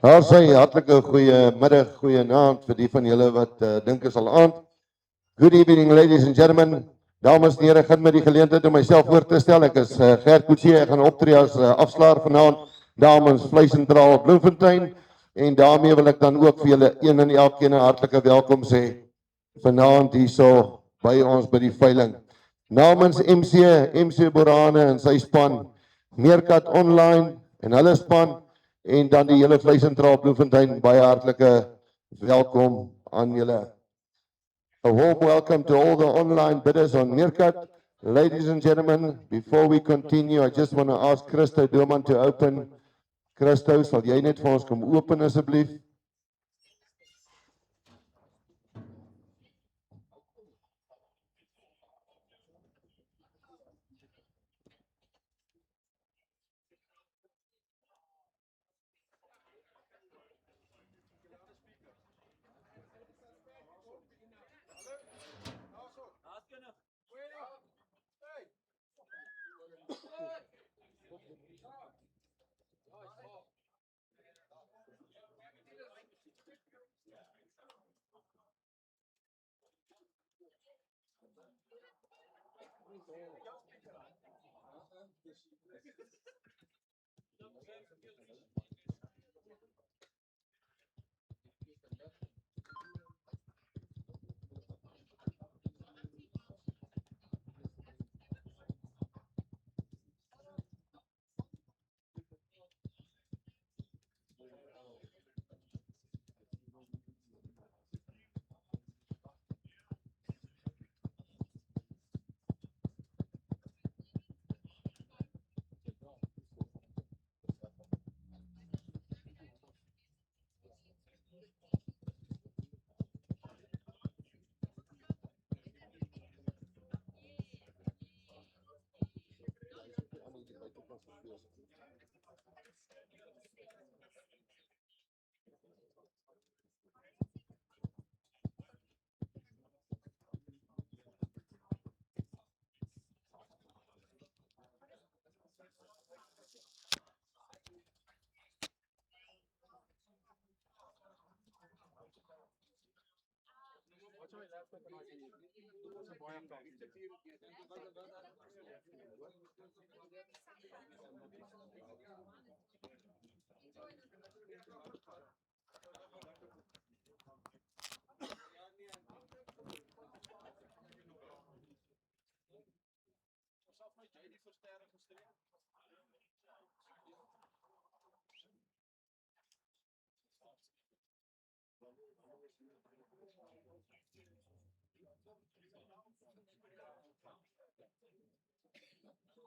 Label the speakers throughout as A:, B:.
A: Daar sê hartlike goeie middag, goeie aand vir die van julle wat dink is al aand. Good evening ladies and gentlemen. Dames en here, gaan met die geleentheid om myself voor te stel. Ek is Gert Coetzee, ek gaan optree as afslaer vanaand namens Vleisentraal Bloemfontein en daarmee wil ek dan ook vir julle een en elkeen 'n hartlike welkom sê vanaand hierso by ons by die veiling. Namens MC Borane en sy span, Meerkat Online en hulle span en dan die hele Vleisentraal Bloemfontein, baie hartlike welkom aan julle. A warm welcome to all the online bidders on Meerkat. Ladies and gentlemen, before we continue, I just want to ask Christo Doman to open. Christo, sal jy net vir ons kom open asseblief?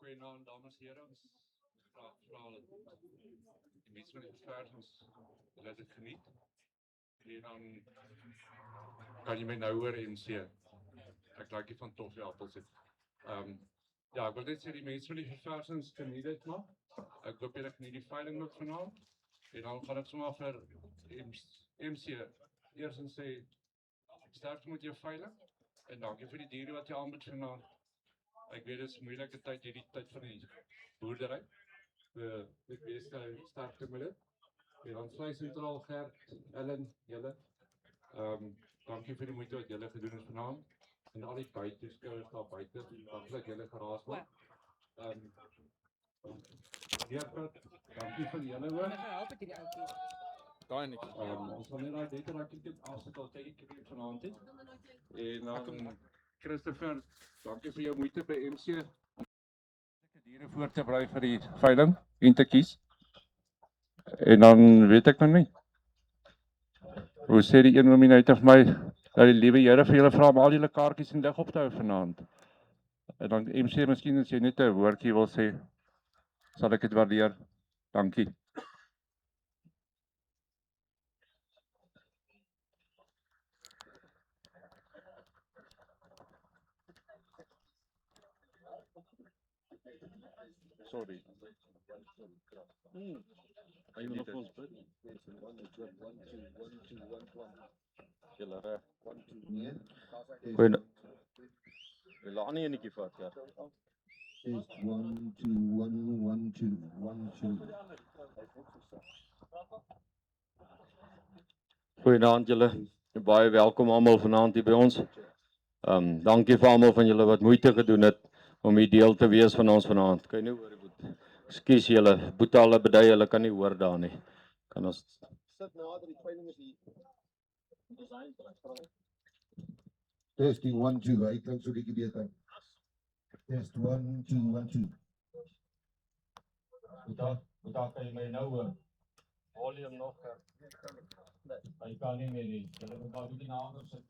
B: Goeienaand dames en here, ons graag vra dat die mense met die versperrings laat dit geniet. En dan kan jy my nou hoor MC. Ek like die van toffee appels het. Ja, ek wil net sê die mense met die versperrings geniet dit maar. Ek hoop julle geniet die veiling ook vanaand. En dan gaan ek sommer vir MC eerstens sê sterkte met jou veiling en dankie vir die diere wat jy aanbied vanaand. Ek weet dit is moeilike tyd hierdie tyd van die boerdery. Ek weet sterkte met dit. En dan Vleisentraal Gert, Ellen, julle. Dankie vir die moeite wat julle gedoen het vanaand. En al die buitetoeskouers daar buite, dankie julle geraas maak. Meerkat, dankie vir julle hoor.
C: Ek help met hierdie ouetjie.
B: Daai niks. Ons gaan net daai data raket afsit al tyd ek weer vanaand het. En dan Christopher, dankie vir jou moeite by MC om diere voor te berei vir die veiling en te kies. En dan weet ek nou nie. Hoe sê die een oomie nou vir my dat die liewe Here vir julle vra om al julle kaartjies in lig op te hou vanaand. En dan MC miskien as jy net 'n woordjie wil sê, sal ek dit waardeer. Dankie.
C: Sorry. Hy wil vir ons bid. Julle reg. Goeie. Wil aan nie enetjie vat, ja.
A: Test 1 2 1 1 2 1 2.
C: Goeienaand julle. Baie welkom almal vanaand hier by ons. Dankie vir almal van julle wat moeite gedoen het om hier deel te wees van ons vanaand. Kan jy nou hoor, Boet? Ekskuus julle, Boet hulle bedui, hulle kan nie hoor daar nie. Kan ons
A: Sit nader, die tweeling is hier. Testing 1 2, hy klink so bietjie beter. Test 1 2 1 2.
C: Boet kan jy my nou hoor? Volume nog. Hy kan nie meer nie. Julle moet maar bietjie nader sit.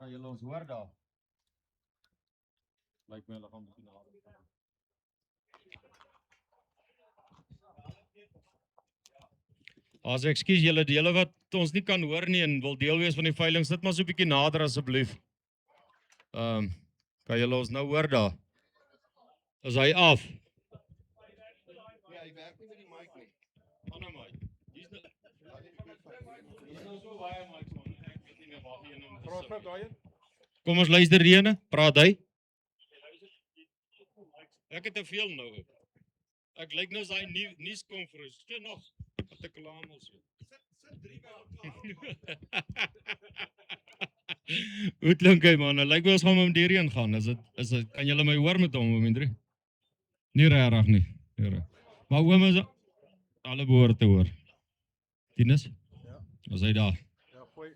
C: Kan julle ons hoor daar? Lyk my hulle gaan bietjie nader.
D: As ekskuus julle wat ons nie kan hoor nie en wil deel wees van die veiling, sit maar so 'n bietjie nader asseblief. Kan julle ons nou hoor daar? Is hy af?
A: Ja, hy werk nie met die mic nie.
D: Ander mic. Hier's nou so baie mics man. Ek weet nie meer waar een om te
B: Praat nou daai een.
D: Kom ons luister die ene. Praat hy? Ek het te veel nou. Ek lyk nou sy nuuskonferensie. Jy nog te klaar mos. Hoe klink hy man? Lyk my ons gaan hom hierheen gaan. Is dit kan julle my hoor met hom, Oom? Nie regtig nie. Maar oom is alle behoort te hoor. Tinus? Ja. Is hy daar?
B: Ja, gooi.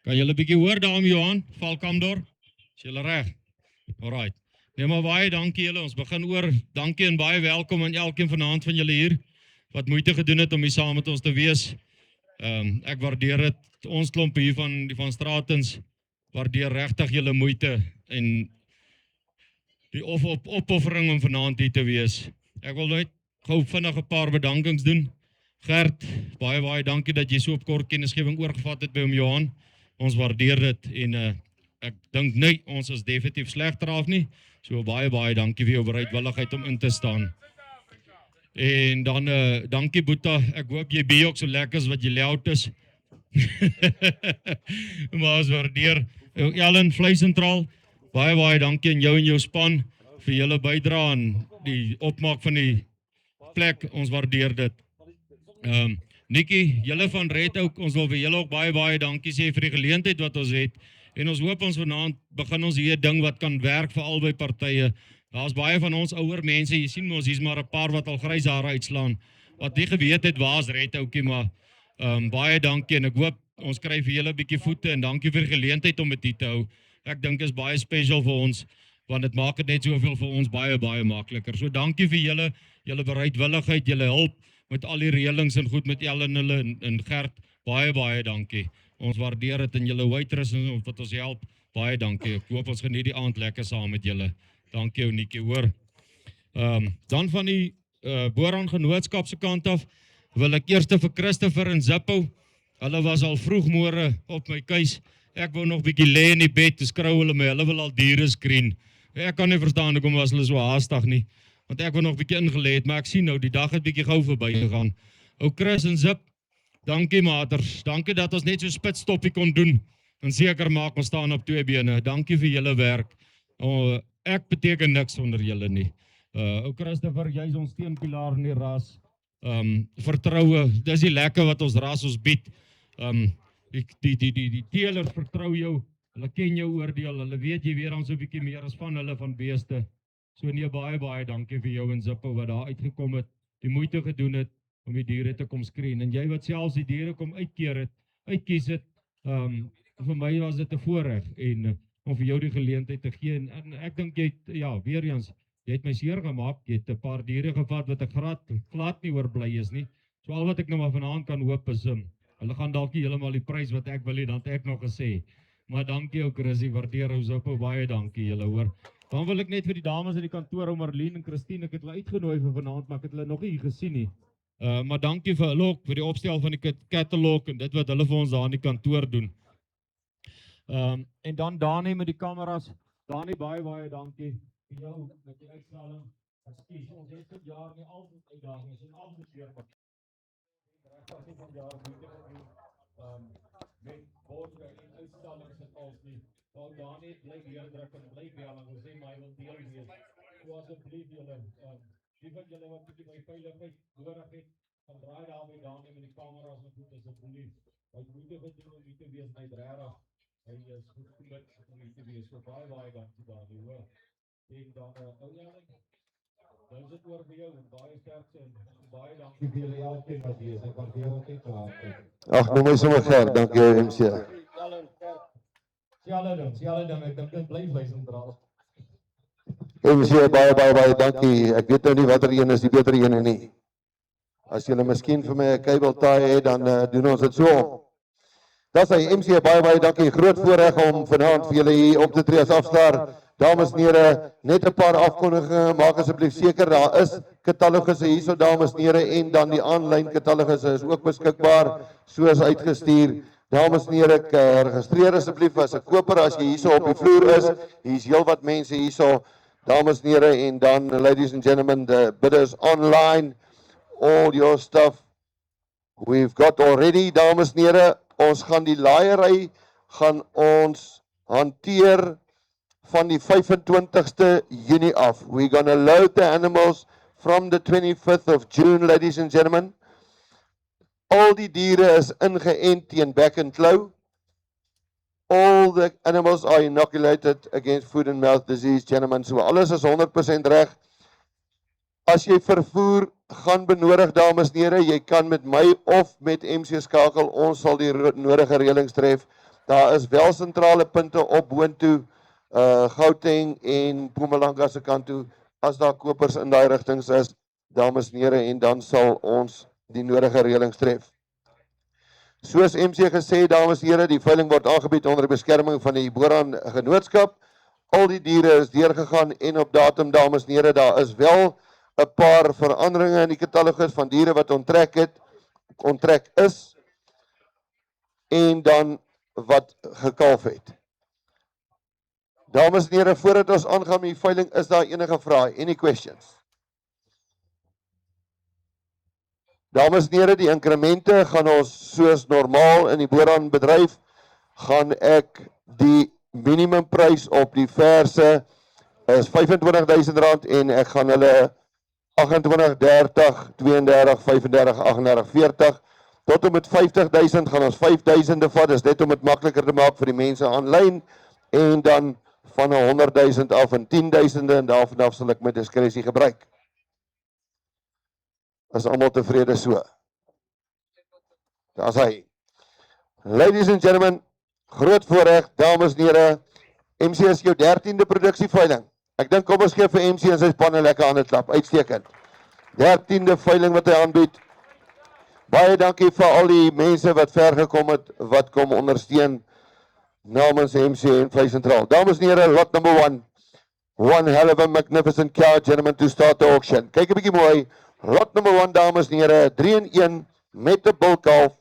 D: Kan julle 'n bietjie hoor daar om Johan Valkamdor? Is julle reg? Alright. Nee, maar baie dankie julle. Ons begin oor. Dankie en baie welkom aan elkeen vanaand van julle hier wat moeite gedoen het om hier saam met ons te wees. Ek waardeer dit. Ons klomp hier van Stratens waardeer regtig julle moeite en die opoffering om vanaand hier te wees. Ek wil net gou vinnig 'n paar bedankings doen. Gert, baie dankie dat jy so op kort kennisgewing oorgevat het by hom Johan. Ons waardeer dit en ek dink nie ons is definitief slegter af nie. So baie dankie vir jou bereidwilligheid om in te staan. En dan dankie Boeta, ek hoop jy bie ook so lekker as wat jy loud is. Maar ons waardeer Ellen Vleisentraal, baie dankie aan jou en jou span vir julle bydrae aan die opmaak van die plek, ons waardeer dit. Nikki, julle van Red Oak, ons wil vir julle ook baie dankie sê vir die geleentheid wat ons het en ons hoop ons vanaand begin ons hier 'n ding wat kan werk vir albei partye. Daar's baie van ons ouer mense, jy sien ons hier's maar 'n paar wat al grys hare uitslaan wat nie geweet het waar's Red Oukie, maar baie dankie en ek hoop ons kry vir julle 'n bietjie voete en dankie vir die geleentheid om dit hier te hou. Ek dink is baie special vir ons want dit maak dit net soveel vir ons baie makliker. So dankie vir julle bereidwilligheid, julle hulp met al die reëlings en goed met Ellen en Gert. Baie dankie. Ons waardeer dit en julle waitress en wat ons help. Baie dankie. Ek hoop ons geniet die aand lekker saam met julle. Dankie ou Nikkie, hoor. Dan van die Boran Genootskap se kant af wil ek eers vir Christopher en Zippo. Hulle was al vroegmôre op my keus. Ek wou nog bietjie lê in die bed, toe skrou hulle my. Hulle wil al diere skreen. Ek kan nie verstaan hoekom was hulle so haastig nie. Want ek wou nog bietjie ingelê het, maar ek sien nou die dag het bietjie gou verbygegaan. Ou Chris en Zip, dankie maters. Dankie dat ons net so spitstoppie kon doen. En seker maak ons staan op twee bene. Dankie vir julle werk. Ek beteken niks sonder julle nie. Ou Christopher, jy's ons steunpilaar in die ras. Vertroue, dis die lekker wat ons ras ons bied. Die teelers vertrou jou. Hulle ken jou oordeel. Hulle weet jy weer dan so 'n bietjie meer as van hulle van beeste. So nee, baie dankie vir jou en Zippo wat daar uitgekom het, die moeite gedoen het om die diere te kom skreen. En jy wat selfs die diere kom uitkies het, vir my was dit 'n voorreg en om vir jou die geleentheid te gee. En ek dink jy het, weer eens, jy het my seer gemaak. Jy het 'n paar diere gevat wat ek glad nie oor bly is nie. So al wat ek nou maar vanaand kan hoop is, hulle gaan dalk nie heeltemal die prys wat ek wil hê, dan het ek nog gesê. Maar dankie ook Chrissy, waardeer ou Zippo, baie dankie julle hoor. Dan wil ek net vir die dames in die kantoor, Marlene en Christine, ek het hulle uitgenooi vir vanaand, maar ek het hulle nog nie hier gesien nie. Maar dankie vir hulle ook vir die opstel van die katalog en dit wat hulle vir ons daar in die kantoor doen. En dan Dani met die kameras. Dani, baie dankie. vir jou met die uitstraling. Ekskuus, ons het dit jaar nie altyd uitdagings en altyd weer wat regtig van jaar moeite gedoen met borgers en uitstallings en als nie. Wou daar net bly deurdruk en bly bel en sê maar hy wil deel wees. So asseblief julle, die van julle wat bietjie by veiligheid nodig het, gaan draai daarmee met die kameras en goed asseblief. Hy moeite gedoen om hier te wees, hy regtig. Hy is goed commit om hier te wees. So baie dankie daarvoor, hoor. En dan ou Jan, dan is dit oor vir jou en baie sterkte en baie dankie vir julle elkeen wat hier is. Ek waardeer dit net baie.
A: Ag, noem my sommer Gert, dankie MC.
D: Sjale ding, ek dink dit bly sentraal.
A: MC, baie dankie. Ek weet nou nie watter een is die beter een nie. As julle miskien vir my 'n kabeltaai het, dan doen ons dit so. Dis hy MC, baie dankie. Groot voorreg om vanaand vir julle hier op te tree as afslaer. Dames en here, net 'n paar afkondigings, maak asseblief seker daar is katalogusse hierso dames en here en dan die aanlyn katalogusse is ook beskikbaar soos uitgestuur. Dames en here, registreer asseblief as 'n koper as jy hierso op die vloer is. Hier's heelwat mense hierso. Dames en here en dan ladies and gentlemen, the bidders online, all your stuff we've got already. Dames en here, ons gaan die laaiery gaan ons hanteer van die 25ste Junie af. We're going to load the animals from the 25th of June, ladies and gentlemen. Al die diere is ingeënt teen back and claw. All the animals are inoculated against foot and mouth disease, gentlemen. So alles is 100% reg. As jy vervoer gaan benodig, dames en here, jy kan met my of met MC skakel. Ons sal die nodige reëlings tref. Daar is wel sentrale punte op boontoe, Gauteng en Mpumalanga se kant toe, as daar kopers in daai rigtings is, dames en here, en dan sal ons die nodige reëlings tref. Soos MC gesê, dames en here, die veiling word aangebied onder die beskerming van die Boran Genootskap. Al die diere is deurgegaan en op datum, dames en here, daar is wel 'n paar veranderinge in die katalogus van diere wat onttrek is en dan wat gekalf het. Dames en here, voordat ons aangaan met die veiling, is daar enige vrae? Any questions? Dames en here, die inkremente gaan ons soos normaal in die Boran bedryf, gaan ek die minimumprys op die verse is R25.000 en ek gaan hulle 28, 30, 32, 35, 38, 40 tot en met 50.000 gaan ons 5.000 vat, dis net om dit makliker te maak vir die mense aanlyn en dan van 100.000 af en 10.000 en daarvan af sal ek met diskresie gebruik. Is almal tevrede so? Daar's hy. Ladies and gentlemen, groot voorreg, dames en here, MC is jou 13de produksieveiling. Ek dink kom ons gee vir MC en sy span 'n lekker hande klap, uitstekend. 13de veiling wat hy aanbied. Baie dankie vir al die mense wat ver gekom het, wat kom ondersteun namens MC en Vlei Sentraal. Dames en here, lot number 1. One hell of a magnificent cow, gentlemen, to start the auction. Kyk 'n bietjie mooi. Lot number 1, dames en here, 3-in-1 met 'n bulkalf.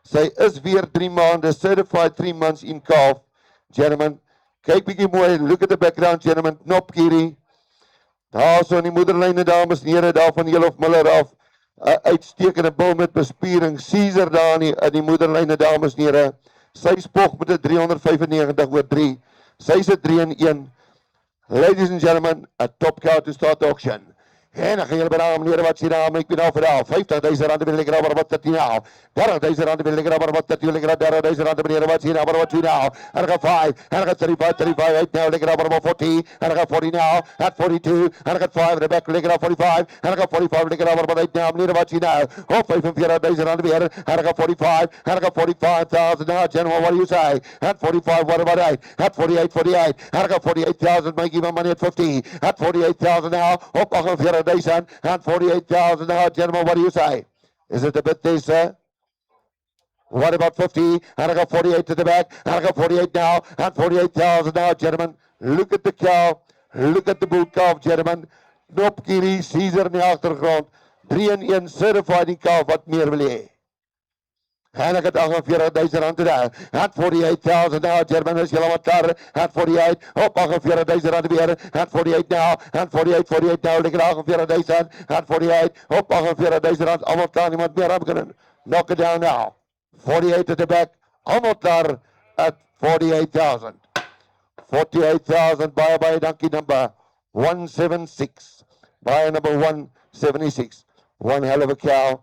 A: Sy is weer 3 maande, certified 3 months in calf, gentlemen. Kyk bietjie mooi, look at the background, gentlemen, knopkierie. Daar so in die moederlyne, dames en here, daar van Helof Miller af, uitstekende bil met bespiering, Caesar daar in die moederlyne, dames en here. Sy spog met 'n 395/3. Sy's 'n 3-in-1. Ladies and gentlemen, a top cow to start the auction. En dan gaan julle benaam, meneer wat sien naam, ek ben al verhaal, R50.000 wil ek graag wat 13 nou, R30.000 wil ek graag wat 13 wil ek graag R30.000 meneer wat sien naam, wat sien nou, en gaan 5, en gaan 35, uit nou, wil ek graag wat 40, en gaan 40 nou, at 42, en gaan 5, Rebecca wil ek graag 45, en gaan 45 wil ek graag wat uit nou, meneer wat sien nou, op R45.000 weer, en gaan 45, en gaan 45,000 now, gentlemen, what do you say, at 45, what about I, at 48, en gaan 48,000, make even money at 50, at 48,000 now, op 48,000 and 48,000 now, gentlemen, what do you say? Is it a bit this, sir? What about 50? And I got 48 to the back, and I got 48 now, and 48,000 now, gentlemen. Look at the cow, look at the bull calf, gentlemen. Knopkierie, Caesar in die agtergrond, 3-in-1 certified in calf, wat meer wil jy? En ek het R48,000 te daar. At 48,000 now, German is helemaal klaar. At 48, op R48,000 weer. At 48 now, at 48 now, ligger R48,000. At 48, op R48,000, allemaal klaar, niemand meer aan kunnen. Knock it down now. 48 at the back, allemaal klaar at 48,000. 48,000, bye, donkey number 176. Buy number 176. One hell of a cow.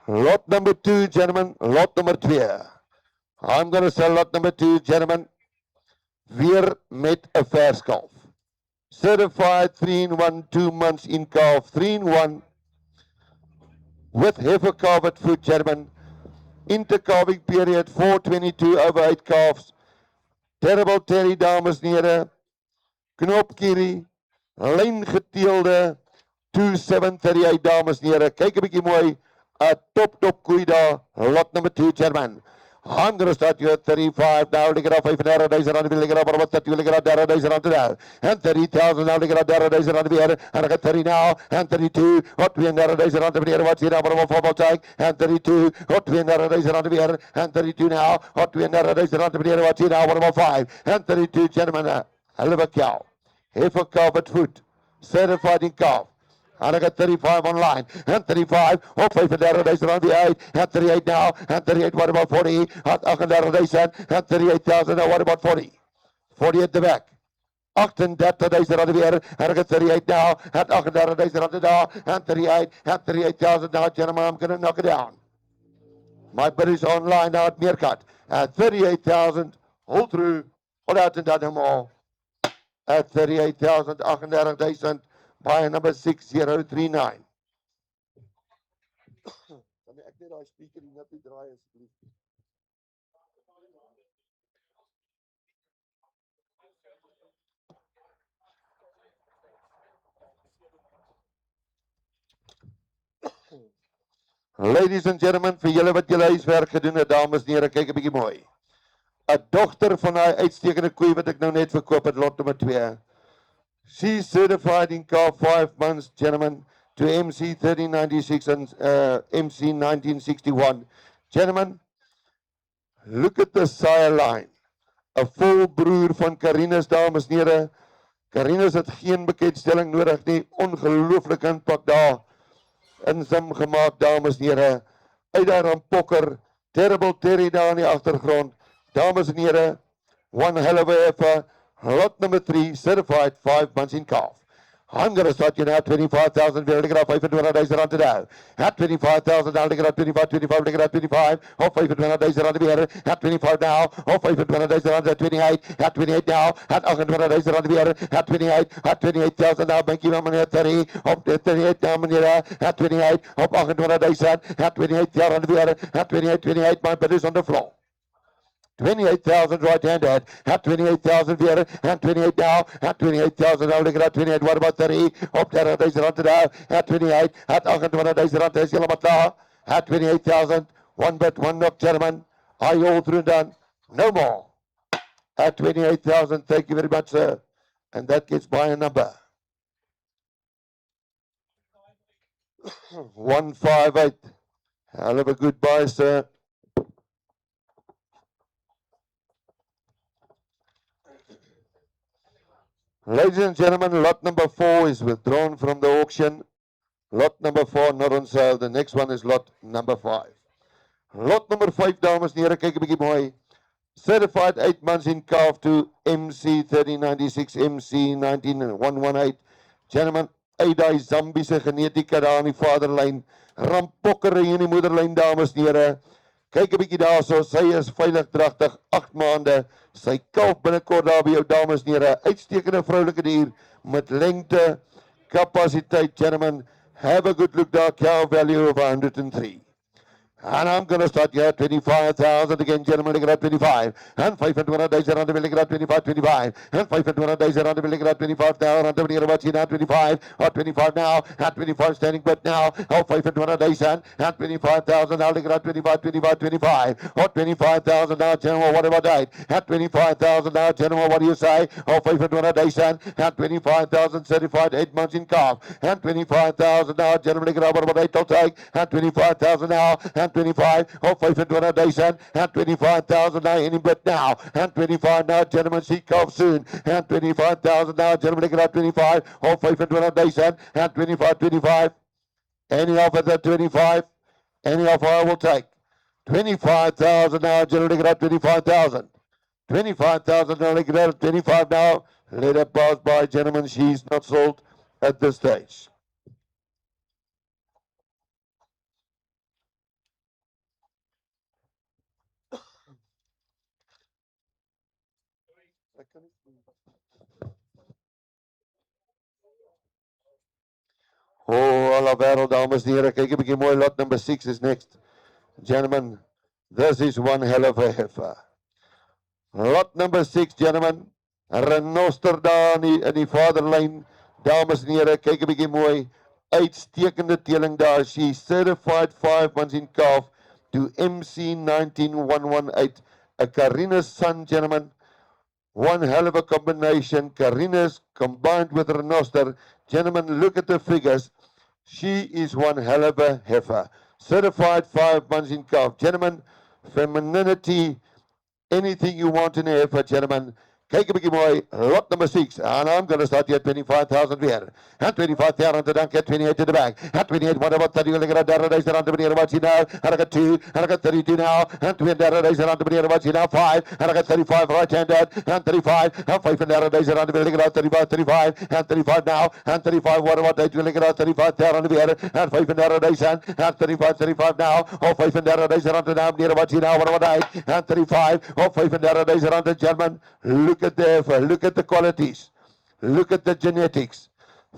A: Lot number 2, gentlemen. Lot number 2. I'm going to sell lot number 2, gentlemen. Weer met 'n verskalf. Certified 3-in-1, 2 months in calf, 3-in-1. With heifer calved foot, gentlemen. Intercalving period 422 over 8 calves. Terrible Terry, dames en heren. Knopkierie. Lyn geteelde 2738, dames en heren. Kyk 'n bietjie mooi. 'n top koei daar. Lot number 2, gentlemen. I'm going to start you at 35 now. Look at our 5,000 rand. Look at our about 30. Look at our 30,000 rand now. And 30,000 now. Look at our 30,000 rand here. And I got 30 now. And 32. Hot 2,000 rand here. What's here? About 4 take. And 32. Hot 2,000 rand here. And 32 now. Hot 2,000 rand here. What's here? About 5. And 32, gentlemen. Hell of a cow. Heifer calved foot. Certified in calf. And I got 35 online, and 35, op 35,000 on the 8, and 38 now, and 38, what about 40, at 38,000, and 38,000, now what about 40? 40 at the back. 38,000 on the weer, and I got 38 now, at 38,000 on the door, and 38, and 38,000 now, gentlemen, I'm going to knock it down. My bid is online now at Meerkat, at 38,000, hold through, hold out and down them all, at 38,000, 38,000, by number 6039. Ek net daai speaker hier net draai asseblief. Ladies and gentlemen, vir julle wat julle huiswerk gedoen het, dames en here, kyk 'n bietjie mooi. 'n Dogter van daai uitstekende koei wat ek nou net verkoop het, lot nummer 2. She's certified in calf 5 months, gentlemen, to MC 1396 and MC 1961. Gentlemen, look at the sire line. 'n Volbroer van Karinus, dames en here. Karinus het geen bekendstelling nodig nie. Ongelooflike impak daar in Zim gemaak, dames en here. Uit daar aan Pokker. Terrible Terry daar in die agtergrond. Dames en here, one hell of a heifer. Lot number 3, certified 5 months in calf. I'm going to start you now 25,000. We're looking at 25,000 rand today. At 25,000 now, looking at 25, looking at 25. Oh, 25,000 rand weer. At 25 now. Oh, 25,000 rand at 28. At 28 now. At 28,000 rand weer. At 28. At 28,000 now. Thank you, meneer 30. Op 38 now, meneer. At 28. Op 28,000. At 28 rand weer. At 28. My bid is on the floor. 28,000 right-handed, at 28,000 weer, and 28 now, at 28,000 now, look at 28, what about 30, op 30,000 rand now, at 28, at 28,000 rand, is helemaal klaar, at 28,000, one bet, one knock, gentlemen, are you all through and done? No more, at 28,000, thank you very much, sir, and that gets by a number. 158, hell of a good buy, sir. Ladies and gentlemen, lot number 4 is withdrawn from the auction. Lot number 4 not on sale. The next one is lot number 5. Lot number 5, dames en here, kyk 'n bietjie mooi. Certified 8 months in calf to MC 1396, MC 19118. Gentlemen, uit daai Zambiese genetika daar in die vaderlyn. Rampokkere hier in die moederlyn, dames en here. Kyk 'n bietjie daarso, sy is veilig dragtig, 8 maande. Sy kalf binnekort daar by jou, dames en here. Uitstekende vroulike dier met lengte, kapasiteit, gentlemen. Have a good look daar, cow value of 103. And I'm going to start here, 25,000 again, gentlemen, look at 25. And 500 days around the building at 25, 25. And 500 days around the building at 25,000, and the building about you now, 25, or 25 now, at 25 standing, but now, oh, 500 days and 25,000, now look at 25, 25, 25, or 25,000 now, gentlemen, what about that? At 25,000 now, gentlemen, what do you say? Oh, 500 days and 25,000 certified 8 months in calf, and 25,000 now, gentlemen, look at what about 8 will take, and 25,000 now, and 25, oh, 500 days and 25,000 now, any bet now, and 25 now, gentlemen, see calf soon, and 25,000 now, gentlemen, look at 25, oh, 500 days and 25, 25, any offer at 25, any offer I will take, 25,000 now, gentlemen, look at 25,000, 25,000 now, look at 25 now, let it pass by, gentlemen, she's not sold at this stage. Oh, alle wêreld, dames en heren, kyk 'n bietjie mooi, lot number 6 is next. Gentlemen, this is one hell of a heifer. Lot number 6, gentlemen, Renoster daar in die vaderlyn, dames en heren, kyk 'n bietjie mooi, uitstekende teeling daar, she certified 5 months in calf to MC 19118, a Carina's son, gentlemen. One hell of a combination. Carina's combined with Renoster. Gentlemen, look at the figures. She is one hell of a heifer. Certified 5 months in calf. Gentlemen, femininity, anything you want in a heifer, gentlemen. Kyk 'n bietjie mooi, lot number 6, and I'm going to start here 25,000 weer. And 25,000 to dunk at 28 to the back. And 28, what about 30? Look at that, days around the meter, watch you now. And I got 2, and I got 32 now. And 20 days around the meter, watch you now. 5, and I got 35 right handed. And 35, and 5 days around the meter, look at 35, 35, and 35 now. And 35, what about 8? Look at 35,000 weer. And 5 days and 35, 35 now. Oh, 5 days around the now, near watch you now. What about 8? And 35, oh, 5 days around the German. Look at the effort, look at the qualities, look at the genetics.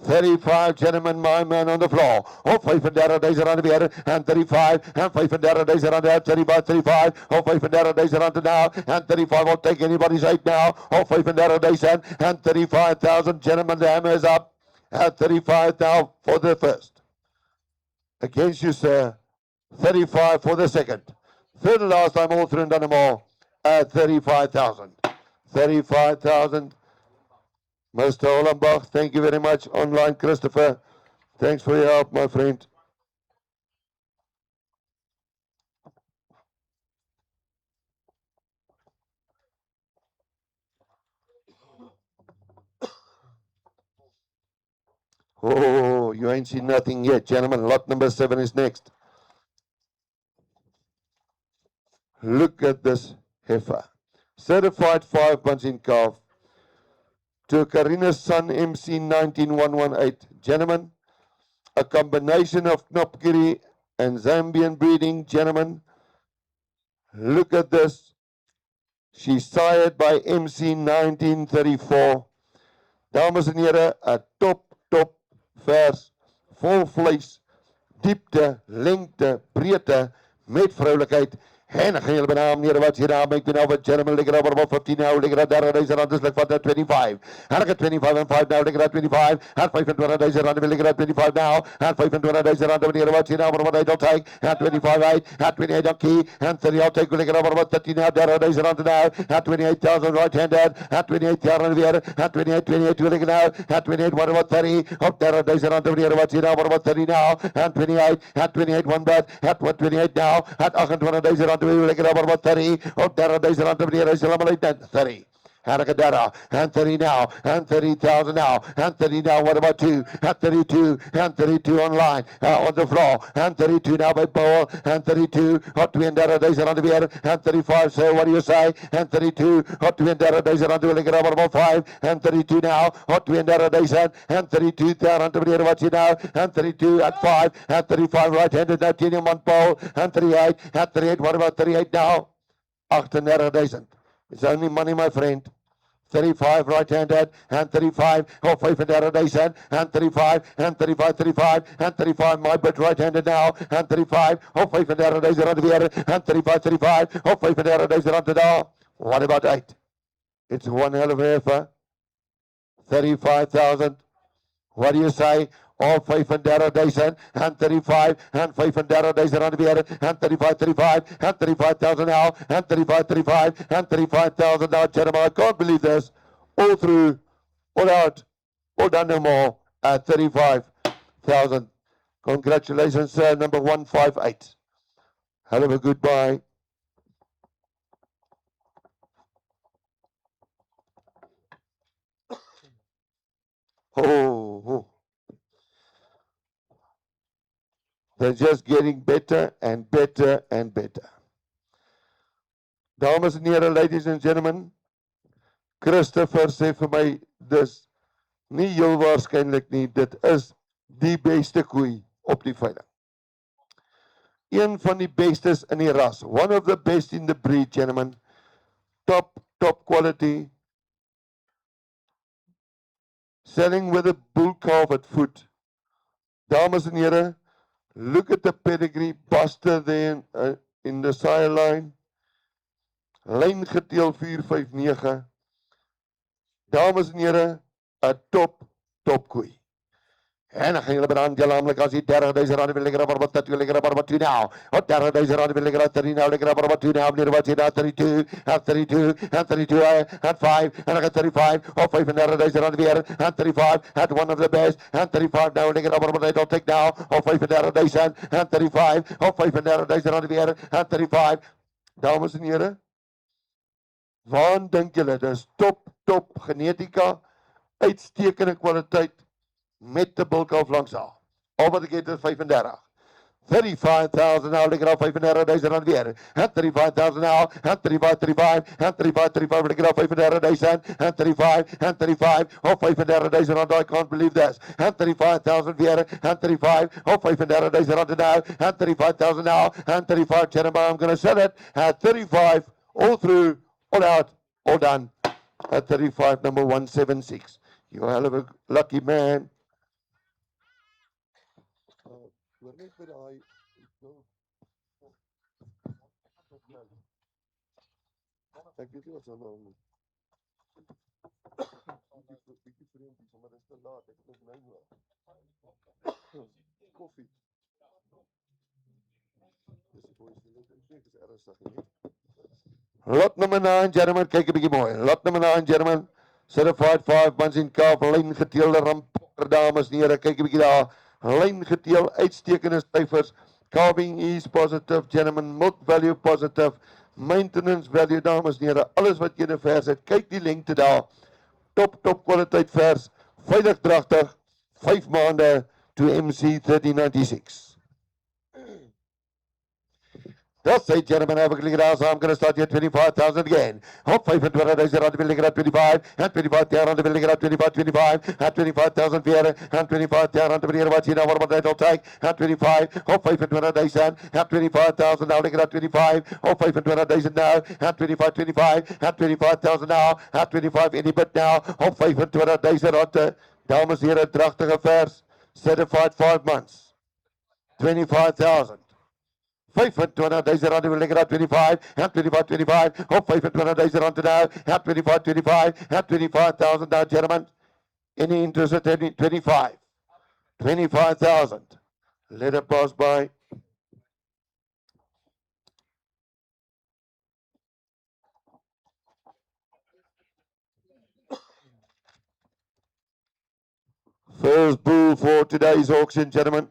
A: 35, gentlemen, my man on the floor. Oh, 5 days around the air, and 35, and 5 days around the 35, 35. Oh, 5 days around the now, and 35 won't take anybody's 8 now. Oh, 5 days and 35,000, gentlemen, the hammer is up at 35 now for the first. Against you, sir. 35 for the second. Third and last time, all through and done them all at 35,000. 35,000. Mr. Hollenbach, thank you very much. Online, Christopher, thanks for your help, my friend. Oh, you ain't seen nothing yet, gentlemen. Lot number 7 is next. Look at this heifer. Certified 5 months in calf. To Carina's son, MC 19118. Gentlemen, a combination of Knopkiri and Zambian breeding, gentlemen. Look at this. She's sired by MC 1934. Dames en heren, 'n top vers, vol vlees, diepte, lengte, breedte, met vrouwelijkheid. En dan gaan jullie bijna meneer wat hier aan make now with gentlemen ligger over about 15 now ligger at there days around this like for 25 and I got 25 and 5 now ligger at 25 and 25 days around the ligger at 25 now and 25 days around the meneer wat hier now what I don't take and 25 8 and 28 on key and 30 I'll take ligger over about 30 now there days around now and 28,000 right handed and 28,000 weer and 28 ligger now and 28 what about 30 up there days around the meneer wat hier now what about 30 now and 28 one bet at 28 now at 28 days around we will get over about 30. Oh, there days around the year. 30. Harakadara, and 30 now, and 30,000 now, and 30 now, what about 2? And 32, and 32 online, on the floor, and 32 now by Paul, and 32, hot to end days around the year, and 35, so what do you say? And 32, hot to end days around the year, get over about 5, and 32 now, hot to end days, and 32 down on the year, watch it now, and 32 at 5, and 35 right-handed, now, Tinium on Paul, and 38, and 38, what about 38 now? 38,000. It's only money, my friend. 35 right-handed, and 35, oh, 5 and out of Dyson, and 35, and 35, 35, and 35, my bit right-handed now, and 35, oh, 5 and out of Dyson on the other, and 35, 35, oh, 5 and out of Dyson on the door. What about 8? It's one hell of an effort. 35,000. What do you say? All 5 and Darrow Dyson, and 35, and 5 and Darrow Dyson on the other, and 35, 35, and 35,000 now, and 35, 35, and 35,000 now, gentlemen. I can't believe this. All through, all out, all done no more at 35,000. Congratulations, sir. Number 158. Hell of a goodbye. Oh. They're just getting better and better and better. Dames en here, ladies and gentlemen, Christopher sê vir my, dis nie heel waarskynlik nie, dit is die beste koei op die veiling. Een van die bestes in die ras, one of the best in the breed, gentlemen, top quality, selling with a bull calf at foot. Dames en here, look at the pedigree, Buster there in the sire line, lyn geteel 459. Dames en here, 'n top koei. En dan gaan julle bedank julle naamlik as die 30,000 rand wil lekker op 2 lekker op 2 nou. Op 30,000 rand wil lekker 3 nou lekker op 2 nou meneer wat jy daar 32 and 5 en dan 35 op 35,000 rand weer and 35 at one of the best and 35 nou lekker op wat I'll take now op 35,000 and 35 op 35,000 rand weer and 35. Dames en here, waar dink julle dis top genetika, uitstekende kwaliteit met de bulk of langs al. Al wat ek het is 35. 35,000 now, lekker op 35,000 rand weer. And 35,000 now, and 35, 35, and 35, 35, lekker op 35,000, and 35, and 35, oh 35,000 rand, I can't believe this. And 35,000 weer, and 35, oh 35,000 rand now, and 35,000 now, and 35, gentlemen, I'm going to sell it at 35, all through, all out, all done. At 35, number 176. You're a hell of a lucky man. Ek weet nie wat se nou moet. Bietjie vreemd, maar dit is te laat. Ek het nou hoor. Koffie. Dis die boys die dit is ernstig nie. Lot nummer 9, gentlemen, kyk 'n bietjie mooi. Lot nummer 9, gentlemen. Certified 5 months in calf, lyn geteelde rampokker, dames en here, kyk 'n bietjie daar. Lyn geteel, uitstekende syfers. Calving is positive, gentlemen, milk value positive. Maintenance value, dames en here, alles wat jy in 'n vers het, kyk die lengte daar. Top kwaliteit vers, veilig dragtig, 5 maande to MC 3096. That's it, gentlemen. Have a click it out. I'm going to start here 25,000 again. Hope 25,000 rand will get up 25, and 25,000 rand will get up 25, and 25,000 here, and 25,000 rand will get up. You know what that'll take? And 25, hope 25,000, and 25,000 now. Get up 25, hope 25,000 now, and 25, and 25,000 now, and 25 any bit now. Hope 25,000 rand. Dames en here, dragtige vers, certified 5 months, 25,000. 25,000 rand will lekker op 25, and 25, 25, oh 25,000 rand now, and 25, 25, and 25,000 now, gentlemen. Any interest at 25, 25,000. Let it pass by. First bull for today's auction, gentlemen.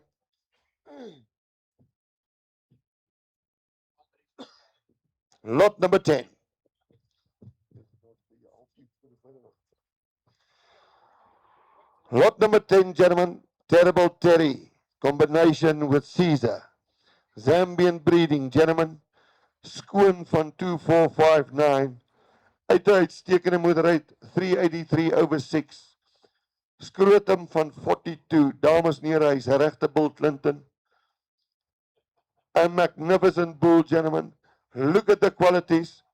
A: Lot number 10. Lot number 10, gentlemen. Terrible Terry. Combination with Caesar. Zambian breeding, gentlemen. Skoon van 2459. Uitstekende moederheid 383 over 6. Skrotum van 42. Dames en here, hy's 'n regte bull Clinton. A magnificent bull, gentlemen. Look at the qualities.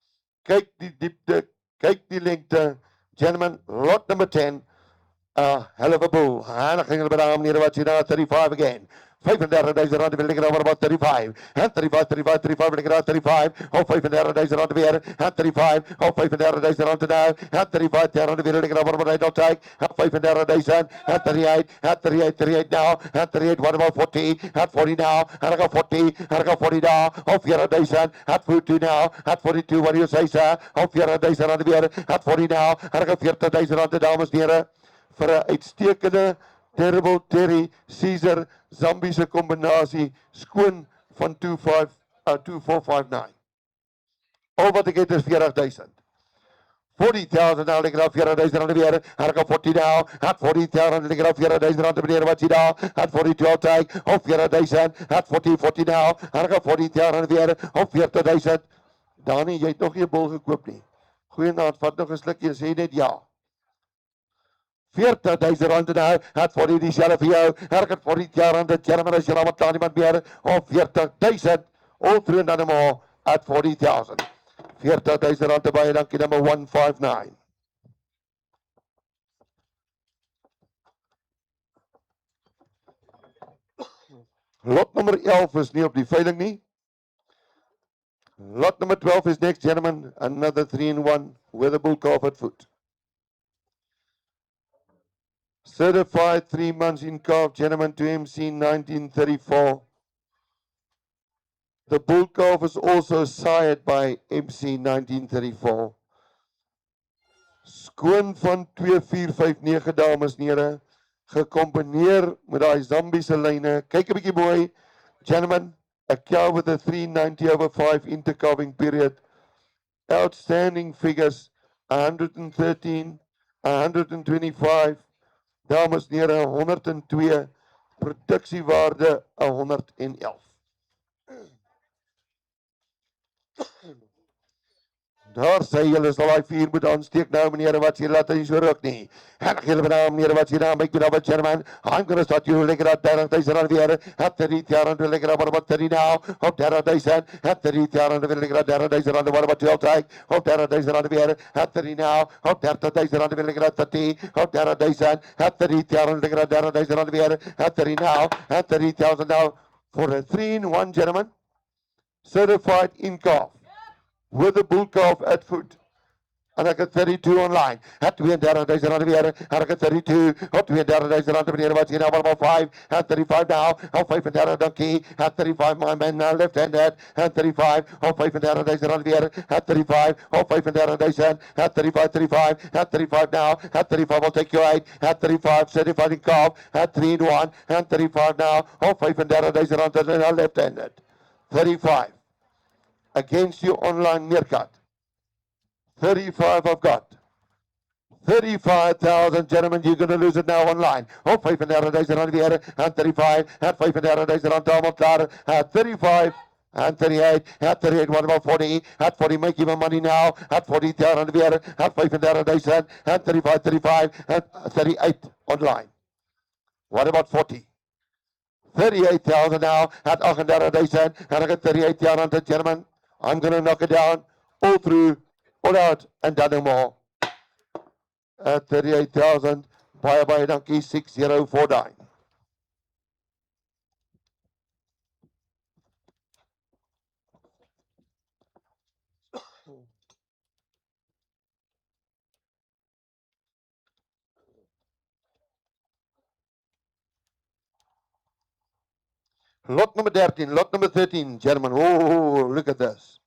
A: Kyk die diepte, kyk die lengte. Gentlemen, lot number 10. Hell of a bull. En dan ging het bij de meneer wat 35 again. 35.000 rand wil ik er about 35. En 35 wil ik er 35. Op 35.000 rand weer. En 35. Op 35.000 rand nou. En 35 wil ik er about right on take. En 35.000. En 38 now. En 38 what about 40. En 40 now. En I got 40. En I got 40 now. Op 4.000. En 42 now. En 42 what do you say sir? Op 4.000 rand weer. En 40 now. En I got 40.000 rand dames en heren. Vir 'n uitstekende Terrible Terry Caesar Zambiese kombinasie skoon van 2459. Al wat ek het is 40.000. 40,000 nou ligger daar 40.000 rand weer. Hy gaan 40 nou. Hat 40,000 ligger daar 40.000 rand meneer wat jy daar. Hat 42 altyd op 40.000. Hat 40 nou. Hy gaan 40,000 weer op 40.000. Dani, jy het nog nie 'n bul gekoop nie. Goeienaand, vat nog 'n slukkie, sê net ja. 40.000 rand nou, het vir die dieselfde vir jou, herkert vir die jaar aan die German as jy nou wat niemand meer, of 40.000, all through en dan maar, at 40,000. 40.000 rand erbij, dankie nummer 159. Lot nummer 11 is nie op die veiling nie. Lot number 12 is next, gentlemen, another 3-in-1, with a bull calf at foot. Certified 3 months in calf, gentlemen, to MC 1934. The bull calf is also sired by MC 1934. Skoon van 2459 dames en heren, gecombineer met die Zambiese lyne. Kyk 'n bietjie mooi, gentlemen, a cow with a 390/5 intercalving period. Outstanding figures, 113, 125, dames en heren, 102, productiewaarde 111. Daar sê julle sal daai vuur moet aansteek nou meneer wat jy laat hy so ruk nie. En julle benaam meneer wat jy daar met nou German. I'm going to start you lekker at 30,000 rand weer. Het 30 wil lekker maar wat 30 nou. Op 30,000. Het 30 wil lekker at 30,000 rand maar wat jy altyd. Op 30,000 rand weer. Het 30 nou. Op 30,000 rand wil lekker at 30. Op 30,000. Het 30 lekker at 30,000 rand weer. Het 30 nou. Het 30,000 nou for a 3-in-1 gentleman. Certified in calf. With a bull calf at foot. En ek het 32 online. Het 32,000 rand weer. En ek het 32. Op 32,000 rand meneer wat jy nou maar 5. Het 35 nou. Op 35 dankie. Het 35 my man now left handed. Het 35. Op 35,000 rand weer. Het 35. Op 35,000. Het 35. Het 35 now. Het 35 will take you out. Het 35 certified in calf. Het 3-in-1. Het 35 now. Op 35,000 rand en now left handed. 35. Against you online meerkat. 35 I've got. 35,000 gentlemen, you're going to lose it now online. Op 35,000 rand weer. En 35. En 35,000 rand allemaal klaar. En 35. And 38, at 38, what about 40? At 40, make even money now. At 40, rand weer. At 35,000. At 35, 35. At 38 online. What about 40? 38,000 now. At 38,000. And I got 38 rand, gentlemen. I'm going to knock it down, all through, all out, and done no more. At 38,000, bye donkey 6049. Lot number 13, lot number 13, gentlemen. Oh, look at this.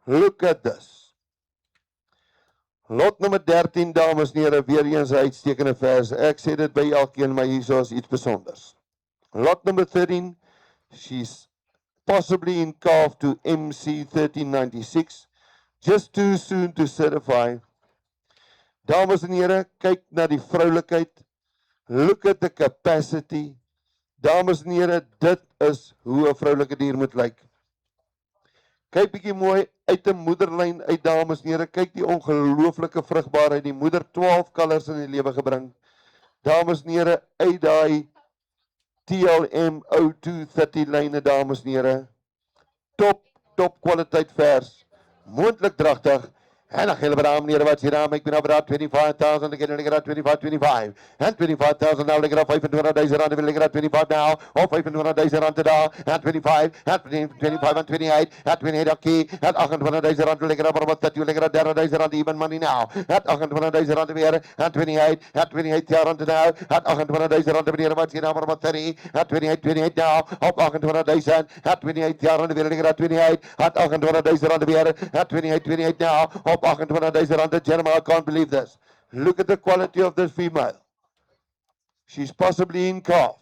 A: Look at this. Lot nummer 13, dames en heren, weer eens 'n uitstekende vers. Ek sê dit by elkeen, maar hier is iets besonders. Lot number 13, she's possibly in calf to MC 1396. Just too soon to certify. Dames en heren, kyk na die vroulikheid. Look at the capacity. Dames en heren, dit is hoe 'n vroulike dier moet lyk. Kyk bietjie mooi uit 'n moederlyn uit, dames en heren. Kyk die ongelooflike vrugbaarheid. Die moeder 12 kalvers in die lewe gebring. Dames en heren, uit daai TLM O230 lyne, dames en heren. Top kwaliteit vers. Moontlik dragtig. En dan gillen we daar meneer wat hier aan. Ik ben over dat 25,000. Again, ik at 25. And 25,000 now. Ik at 25,000 rand. Wil ik at 25 now. Of 25,000 rand daar. And 25. And 25 and 28. At 28 oké. At 28,000 rand. Wil ik at wat 30. Wil ik at 30,000 rand. Even money now. At 28,000 rand weer. And 28. At 28 rand now. At 28,000 rand. Meneer wat hier aan. Wat 30. At 28 now. Op 28,000. At 28 rand. Wil ik at 28. At 28,000 rand weer. At 28 now. Op 28,000 rand. Gentlemen, I can't believe this. Look at the quality of this female. She's possibly in calf.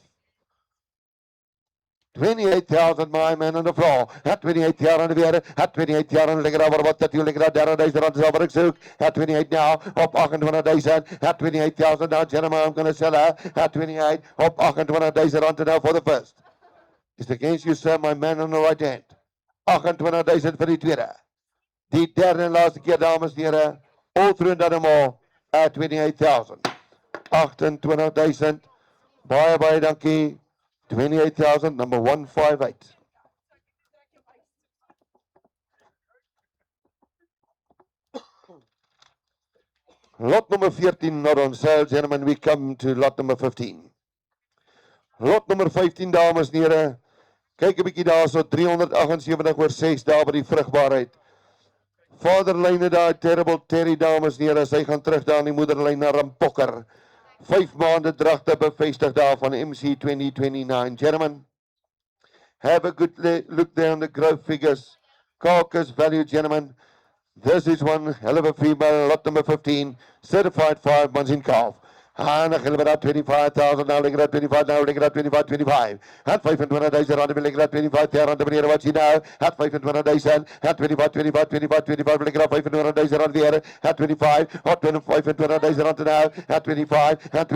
A: 28,000, my man on the floor. At 28 jaar aan de weer. At 28 jaar aan de ligger over wat natuurlijk dat 30,000 rand is over ik zoek. At 28 now. Op 28,000. At 28,000 now, gentlemen, I'm going to sell her. At 28 op 28,000 rand now for the first. Is against you, sir, my man on the right hand. 28,000 vir die tweede. Die derde en laatste keer, dames en heren. All through that all at 28,000. 28,000. Baie dankie. 28,000, number 158. Lot number 14 not on sale, gentlemen. We come to lot number 15. Lot nummer 15, dames en heren. Kyk 'n bietjie daar, so 378/6 daar by die vrugbaarheid. Vaderlyne daar, Terrible Terry, dames en heren. Sy gaan terug daar in die moederlyn na Rampokker. 5 maande dragte bevestig daar van MC 2029. Gentlemen, have a good look there on the growth figures. Carcass value, gentlemen. This is one hell of a female, lot number 15, certified 5 months in calf. En dan gillen we daar 25,000, nou liggen dat 25, nou liggen dat 25. Het 25,000 rand, liggen dat 25 rand, meneer wat je nou. Het 25,000, het 25, liggen dat 25,000 rand weer. Het 25, hot 25,000 rand nou. Het 25, het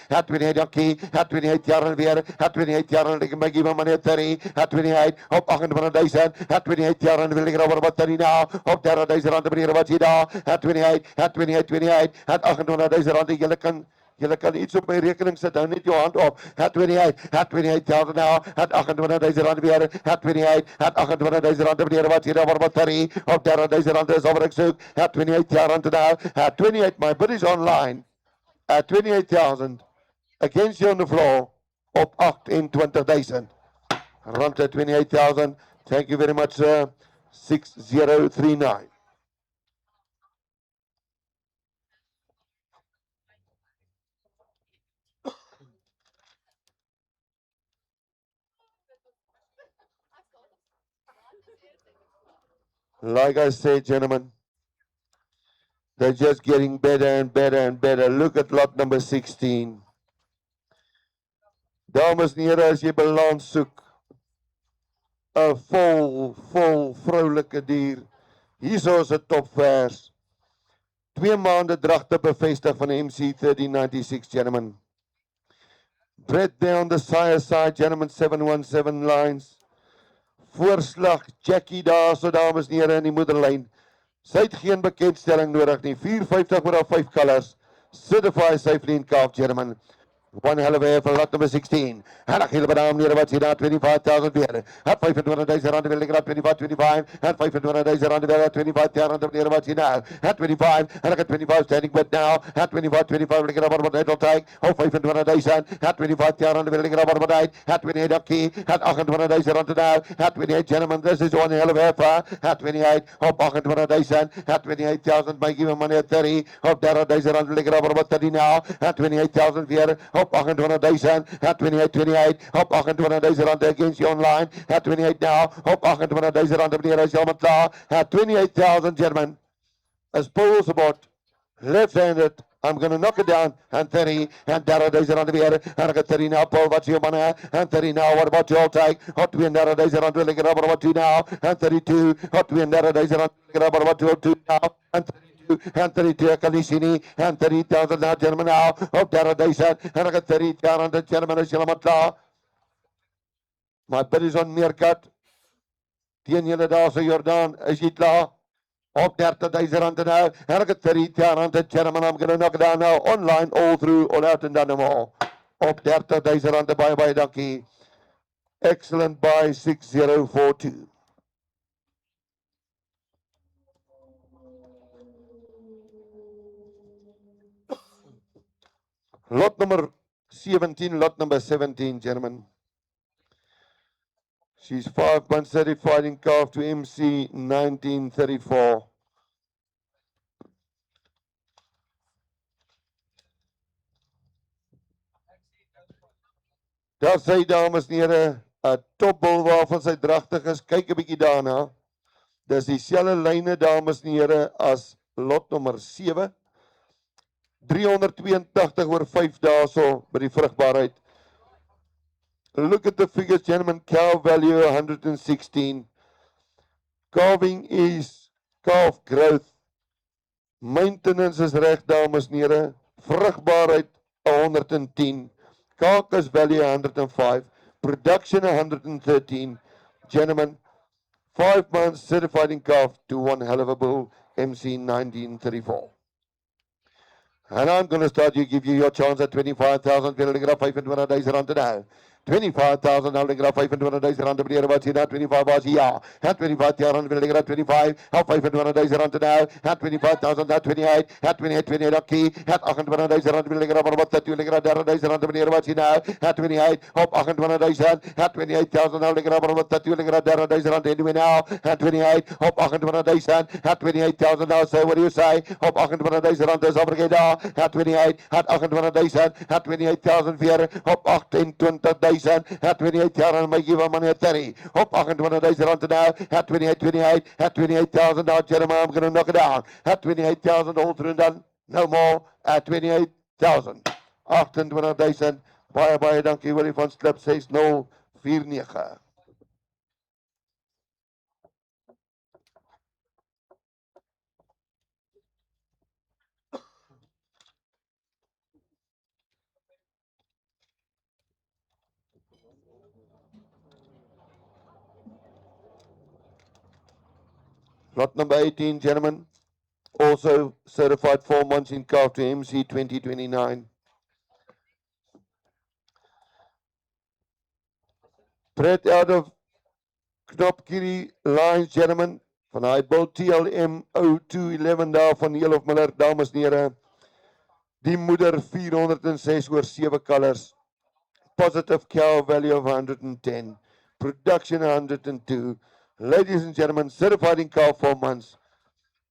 A: 28, oké. Het 28 jaar weer. Het 28 jaar liggen bij iemand meneer Terry. Het 28 op 28,000. Het 28 jaar liggen over wat Terry nou. Op 30,000 rand, meneer wat je nou. Het 28, het 28,000 rand, Julle kan iets op my rekening sit, hou net jou hand op. Het 28,000 nou, het 28,000 rand weer, het 28, het 28,000 rand, meneer wat hier over wat Terry, op 30,000 rand is over ek soek, het 28 rand nou, het 28, my bid is online, at 28,000, against you on the floor, op 28,000, rand at 28,000, thank you very much sir, 6039. Like I said, gentlemen, they're just getting better and better and better. Look at lot number 16. Dames en heren, as jy balans soek, 'n vol vroulike dier. Hierso is 'n topvers. 2 maande dragte bevestig van MC 1396, gentlemen. Bred there on the sire side, gentlemen, 717 lines. Voorslag Jackie daar, so dames en heren in die moederlyn. Sy het geen bekendstelling nodig nie. 450 met haar 5 colors. Certified safely in calf, gentlemen. One hell of a for lot number 16. En dan gillen we daar meneer wat sê daar 25,000 weer. Het 25,000 rand wil ek daar 25. Het 25,000 rand weer 25 rand meneer wat sê nou. Het 25 en ek het 25 standing bid now. Het 25 wil ek daar wat net al kyk. Op 25,000. Het 25 rand wil ek daar wat uit. Het 28 oké. Het 28,000 rand nou. Het 28 gentlemen, this is one hell of a for. Het 28 op 28,000. Het 28,000 by give meneer 30. Op 30,000 rand wil ek daar wat 30 nou. Het 28,000 weer. Op 28,000, het 28, op 28,000 rand against you online, het 28 now, op 28,000 rand meneer is helemaal klaar, het 28,000 gentlemen, as pulls about, left-handed, I'm going to knock it down, and 30, and 30,000 rand weer, en ek het 30 now, Paul, wat is jou man, and 30 now, what about you all take, hot 32,000 rand wil ek rubber, what you now, and 32, hot 32,000 rand wil ek rubber, what you do now, and 32, and 32 kan nie sien nie, and 30,000 now, gentlemen now, op 30,000, en ek het 30,000 gentlemen is helemaal klaar. My bid is on Meerkat, teen julle daar so Jordaan, is jy klaar? Op 30,000 rand nou, en ek het 30,000 gentlemen, I'm gonna knock it down now, online, all through, all out and done them all. Op 30,000 rand, baie dankie. Excellent by 6042. Lot number 17, lot number 17, gentlemen. She's 5 months certified in calf to MC 1934. Daar sê dames en here, 'n topbul waarvan sy dragtig is. Kyk 'n bietjie daarna. Dis dieselfde lyne dames en here as lot nommer 7. 382 oor 5 dae so by die vrugbaarheid. Look at the figures, gentlemen. Cow value 116. Calving is calf growth. Maintenance is reg dames en here. Vrugbaarheid 110. Carcass value 105. Production 113. Gentlemen, 5 months certified in calf to one hell of a bull, MC 1934. And I'm going to start you, give you your chance at 25,000. We're going to 25 days around today. 25,000, I'll get 25 days around the year about that 25 bars here. At 25,000, we'll get 25. How 25 days around today. At 25,000, at 28, at 28, 28, okay. At 28 days around, we'll get about that 2 days around the year about now. At 28, hop 28 days at 28,000, I'll get about that 2 days around anyway now. At 28, hop 28 days at 28,000 now. Say, what do you say? Hop 28 days around this over at 28, at 28 days at 28,000 weer. Hop 28 days. At 28,000, may give money at 30. Hop 28 days around to now. At 28, 28, at 28,000 now, Jeremiah, I'm going to knock it down. At 28,000, all through and done. No more. At 28,000. 28,000. Baie, dankie, Willie van Slip, 6049. Lot number 18, gentlemen, also certified 4 months in calf to MC 2029. Bred out of Knopkiri lines, gentlemen, van hy bil TLM 0211 daar van Heelhof Miller, dames en here. Die moeder 406 oor 7 colors. Positive cow value of 110. Production 102. Ladies and gentlemen, certified in calf 4 months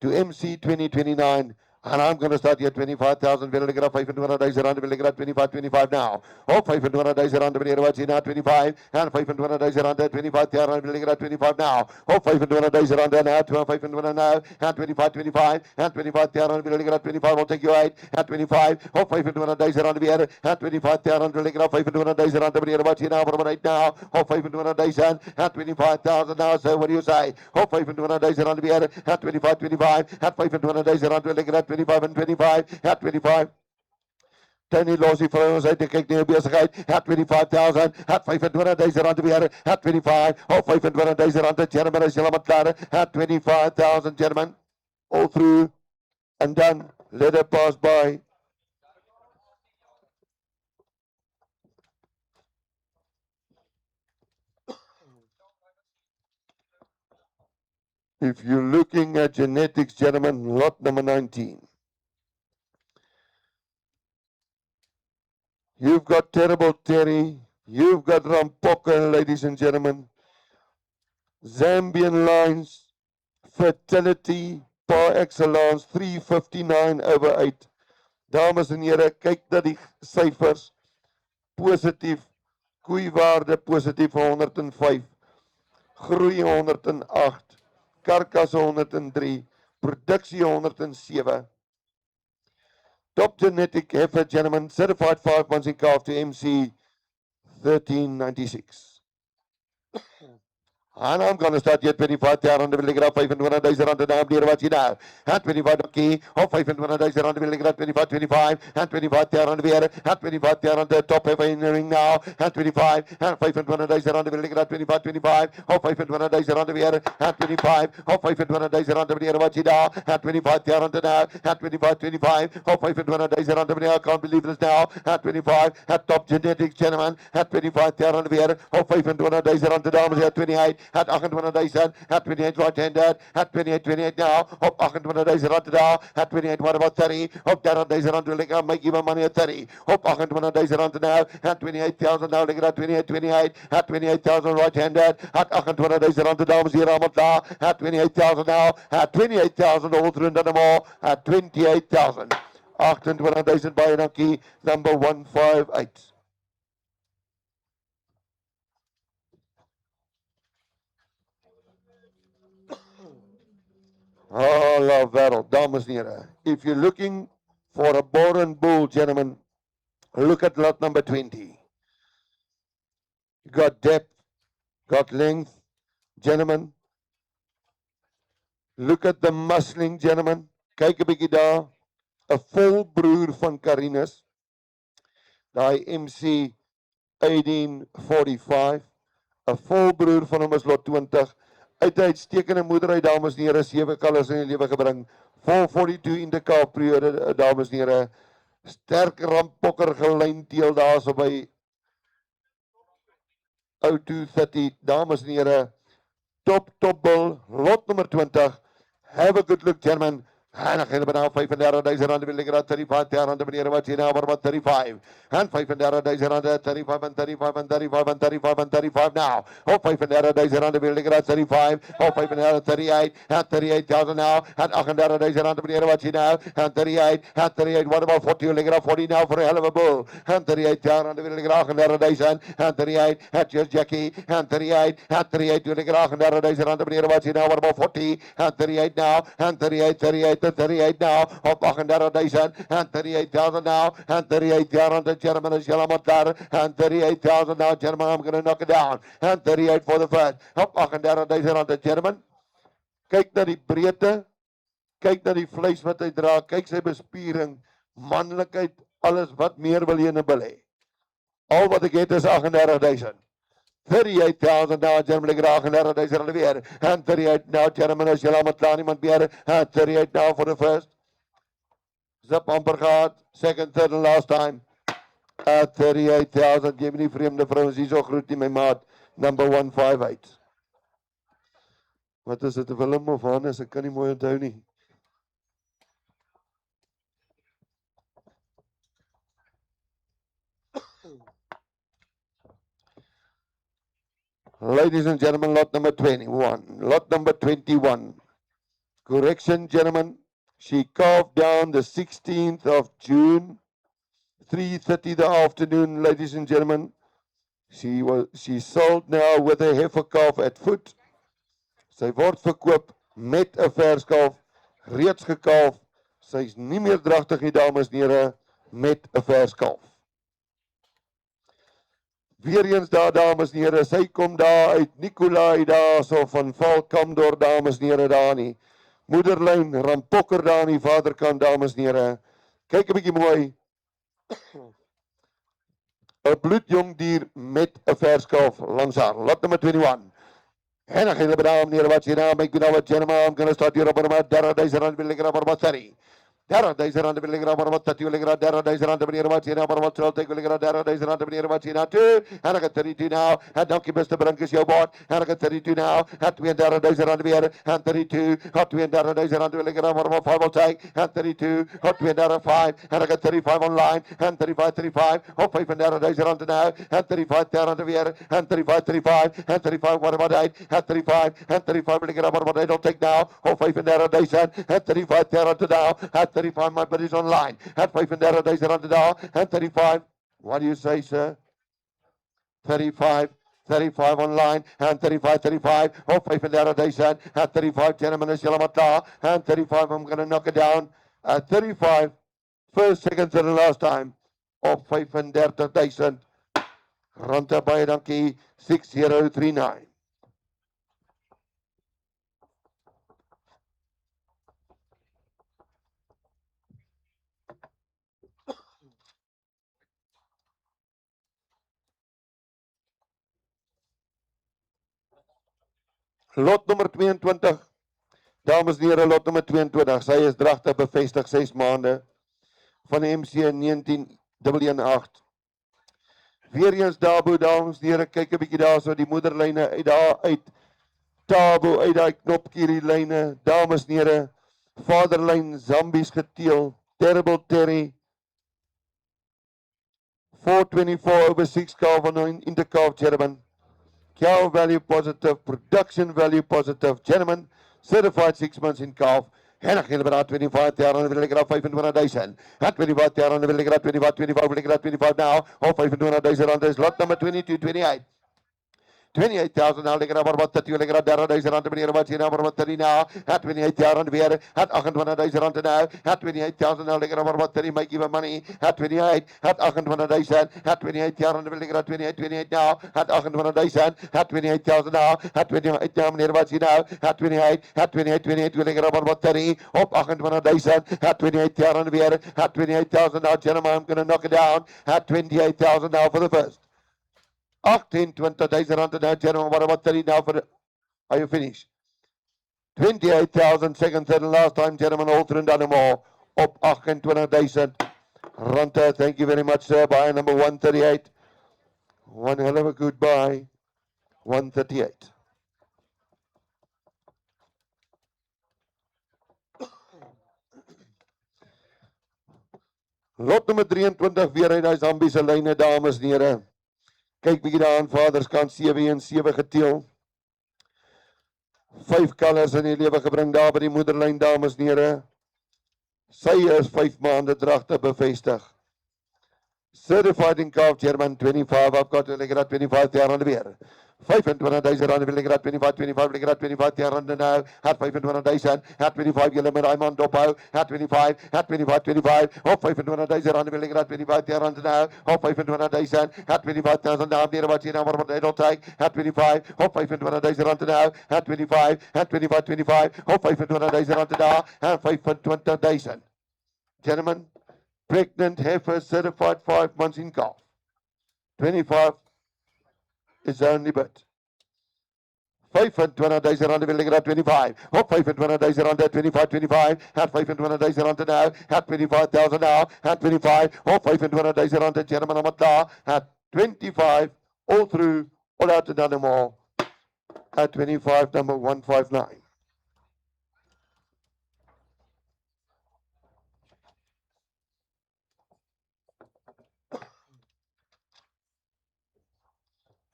A: to MC 2029. And I'm going to start here 25,000. We're going to get 25 days around. We're going to get 25 now. Oh, 25 days around. We're going to get 25. And 25 days around. 25 we're going to get 25 now. Oh, 25 days around. Now 25 now. And 25. And 25 we're going to get 25. I'll take you right. And 25. Oh, 25 days around. We're going to get 25. We're going to get 25 days around. We're going to get now from right now. Oh, 25 days and 25,000 now. So what do you say? Oh, 25 days around. We're going to get 25. At 25 days around. We're going to get 25 and 25, at 25. Tony Lossie vir ons uit te kyk nie besigheid. At 25,000, at 25 days around to be at 25. Oh, 25 days around the German is helemaal klaar. At 25,000, German. All through and done. Let it pass by. If you're looking at genetics, gentlemen, lot number 19. You've got Terrible Terry. You've got Rampoka, ladies and gentlemen. Zambian lines. Fertility, par excellence, 359 over 8. Dames en here, kyk na die syfers. Positief. Koeiwaarde positief 105. Groei 108. Karkas 103. Produksie 107. Top genetic heifer, gentlemen, certified 5 months in calf to MC 1396. And I'm going to start here 25,000, we'll get up 25 days around the damn near what you know. And 25 okay, or 25 days around, we'll get up 25, and 25,000 here, and 25,000 the top heifer in the ring now, and 25, and 25 days around, we'll get up 25, or 25 days around here, and 25, or 25 days around the near what you know, and 25,000 now, and 25, or 25 days around the near, I can't believe this now, and 25, at top genetics, gentlemen, at 25,000 here, or 25 days around the dames here, 28. at 28,000, at 28 right-handed, at 28 now, op 28,000 rand daar, at 28, what about 30, op 30,000 rand wil ek make my money at 30, op 28,000 rand now, at 28,000 now, lekker at 28, at 28,000 right-handed, at 28,000 rand dames hier allemaal daar, at 28,000 now, at 28,000 all through and more, at 28,000. 28,000 baie dankie, number 158. Hallo wêreld, dames en here. If you're looking for a Boren bull, gentlemen, look at lot number 20. You got depth, got length, gentlemen. Look at the muscling, gentlemen. Kyk 'n bietjie daar. 'n Volbroer van Carinus. Daai MC 1845. 'n Volbroer van hom is lot 20. Uit 'n uitstekende moedery, dames en here, 7 kalvers in die lewe gebring. 442 in die Kaaperiode, dames en here. Sterk rampokker gelynteeel daarso by ou 230, dames en here. Top bil, lot nummer 20. Have a good look, gentlemen. En dan gaan we nou 35,000 rand wil ek raad 35 rand meneer wat hier nou maar 35. En 35,000 rand 35 en 35 en 35 en 35 en 35 now. Op 35,000 rand wil ek raad 35. Op 35 en 38,000 now. En 38,000 rand meneer wat hier nou. En 38 what about 40 wil ek raad 40 now for a hell of a bull. En 38 rand wil ek raad 38,000. En 38 at just Jackie. En 38 wil ek raad 38,000 rand meneer wat hier nou what about 40. En 38 now. En 38 now, op 38,000, and 38,000 now, and 38,000 the German is Yelamatar, and 38,000 now, German, I'm going to knock it down, and 38 for the first, op 38,000 the German. Kyk na die breedte, kyk na die vleis wat hy dra, kyk sy bespiering, manlikheid, alles wat meer wil jy in 'n bil hê. Al wat ek het is 38,000. 38,000 now, Germany graag en 38,000 weer. And 38 now, German is julle met klaar niemand meer. And 38 now for the first. Zip amper gehad. Second, third and last time. At 38,000. Jy nie vreemde vrouens hier so groet nie, my maat. Number 158. Wat is dit, 'n Willem of Hannes? Ek kan nie mooi onthou nie. Ladies and gentlemen, lot number 21. Lot number 21. Correction, gentlemen. She calved down the 16th of June, 3:30 the afternoon, ladies and gentlemen. She sold now with a heifer calf at foot. Sy word verkoop met 'n verskalf, reeds gekalf. Sy's nie meer dragtig nie, dames en here, met 'n verskalf. Weer eens daar, dames en here, sy kom daar uit Nicolai daar, so van Valkamdor, dames en here, daar nie. Moederlyn, rampokker daar aan die vaderkant, dames en here. Kyk 'n bietjie mooi. 'n Bloedjong dier met 'n verskalf langs haar. Lot nummer 21. En dan gaan we daar, meneer, wat jy nou, make me know what gentleman, I'm gonna start hier op maar 30,000 rand wil ek maar wat 30. 30,000 rand wil ek maar wat 30 wil ek 30,000 rand meneer wat jy nou maar wat sal ek wil ek 30,000 rand meneer wat jy nou toe. En ek het 32 nou. En dankie Mr. Brink is jou baat. En ek het 32 nou. En 32,000 rand weer. En 32. Hot 32,000 rand wil ek maar wat 5 wil take. En 32. Hot 32,5. En ek het 35 online. En 35. Op 35,000 rand nou. En 35 rand weer. En 35. En 35 what about 8. En 35. En 35 wil ek maar wat I'll take now. Op 35,000. En 35 rand now. At 35, my buddy's online. At 35,000 rand daar. At 35. What do you say, sir? 35. 35 online. And 35. Oh, 35,000. At 35, gentlemen, is julle maar klaar. And 35, I'm going to knock it down. At 35. First, second, third, and last time. Op 35,000. Rand baie dankie. 6039. Lot nummer 22. Dames en here, lot nummer 22. Sy is dragtig bevestig 6 maande van MC 1918. Weer eens daarbo, dames en here, kyk 'n bietjie daarso die moederlyne uit daar uit Tabo uit daai knopkie hierdie lyne, dames en here, Vaderlyn Zambies geteel, Terrible Terry, 424 over 6 calf on intercalf, gentlemen. Cow value positive, production value positive, gentlemen, certified 6 months in calf. En dan gaan we naar 25 jaar, dan wil ik er 25.000. At 25 jaar, dan wil ik er 25, wil ik er 25 now. Of 25.000 rand is lot number 22, 28. 28,000 now, lekker maar wat 30, lekker 30.000 rand meneer wat hier nou maar wat 30 nou. At 28 jaar weer, at 28.000 rand nou. At 28,000 now, lekker maar wat 30 make even money. At 28, at 28,000, at 28 jaar dan wil ik er 28 now. At 28,000, at 28,000 now. At 28 jaar meneer wat hier nou. At 28 wil ik er maar wat 30 op 28,000. At 28 jaar dan weer, at 28,000 now, gentlemen, I'm gonna knock it down. At 28,000 now for the first. 28,000 rand now, gentlemen, what about 30 now for the, are you finished? 28,000, second, third and last time, gentlemen, all through and done them all. Op 28,000 rand, thank you very much, sir. Buy number 138. One hell of a good buy. 138. Lot nummer 23 weer uit die Zambiese lyne, dames en here. Kyk bietjie daar aan vaderskant 7 geteel. 5 kalvers in die lewe gebring daar by die moederlyn, dames en here. Sy is 5 maande dragtig bevestig. Certified in calf German 25, I've got like that 25 jaar aan die weer. 25,000 rand wil ek dat 25 wil ek dat 25 jaar rand nou. Het 25,000, het 25 julle met daai man dophou. Het 25, het 25 op 25,000 rand wil ek dat 25 jaar rand nou. Op 25,000, het 25,000 daar meneer wat hier nou maar wat idol take. Het 25 op 25,000 rand nou. Het 25, het 25 op 25,000 rand daar. Het 25,000. Gentlemen, pregnant heifer certified 5 months in calf. 25 is only bid. 25,000 rand wil ek dat 25. Op 25,000 rand 25, het 25,000 rand nou, het 25,000 nou, het 25, op 25,000 rand gentlemen om het daar, het 25, all through, all out and done them all, at 25, number 159.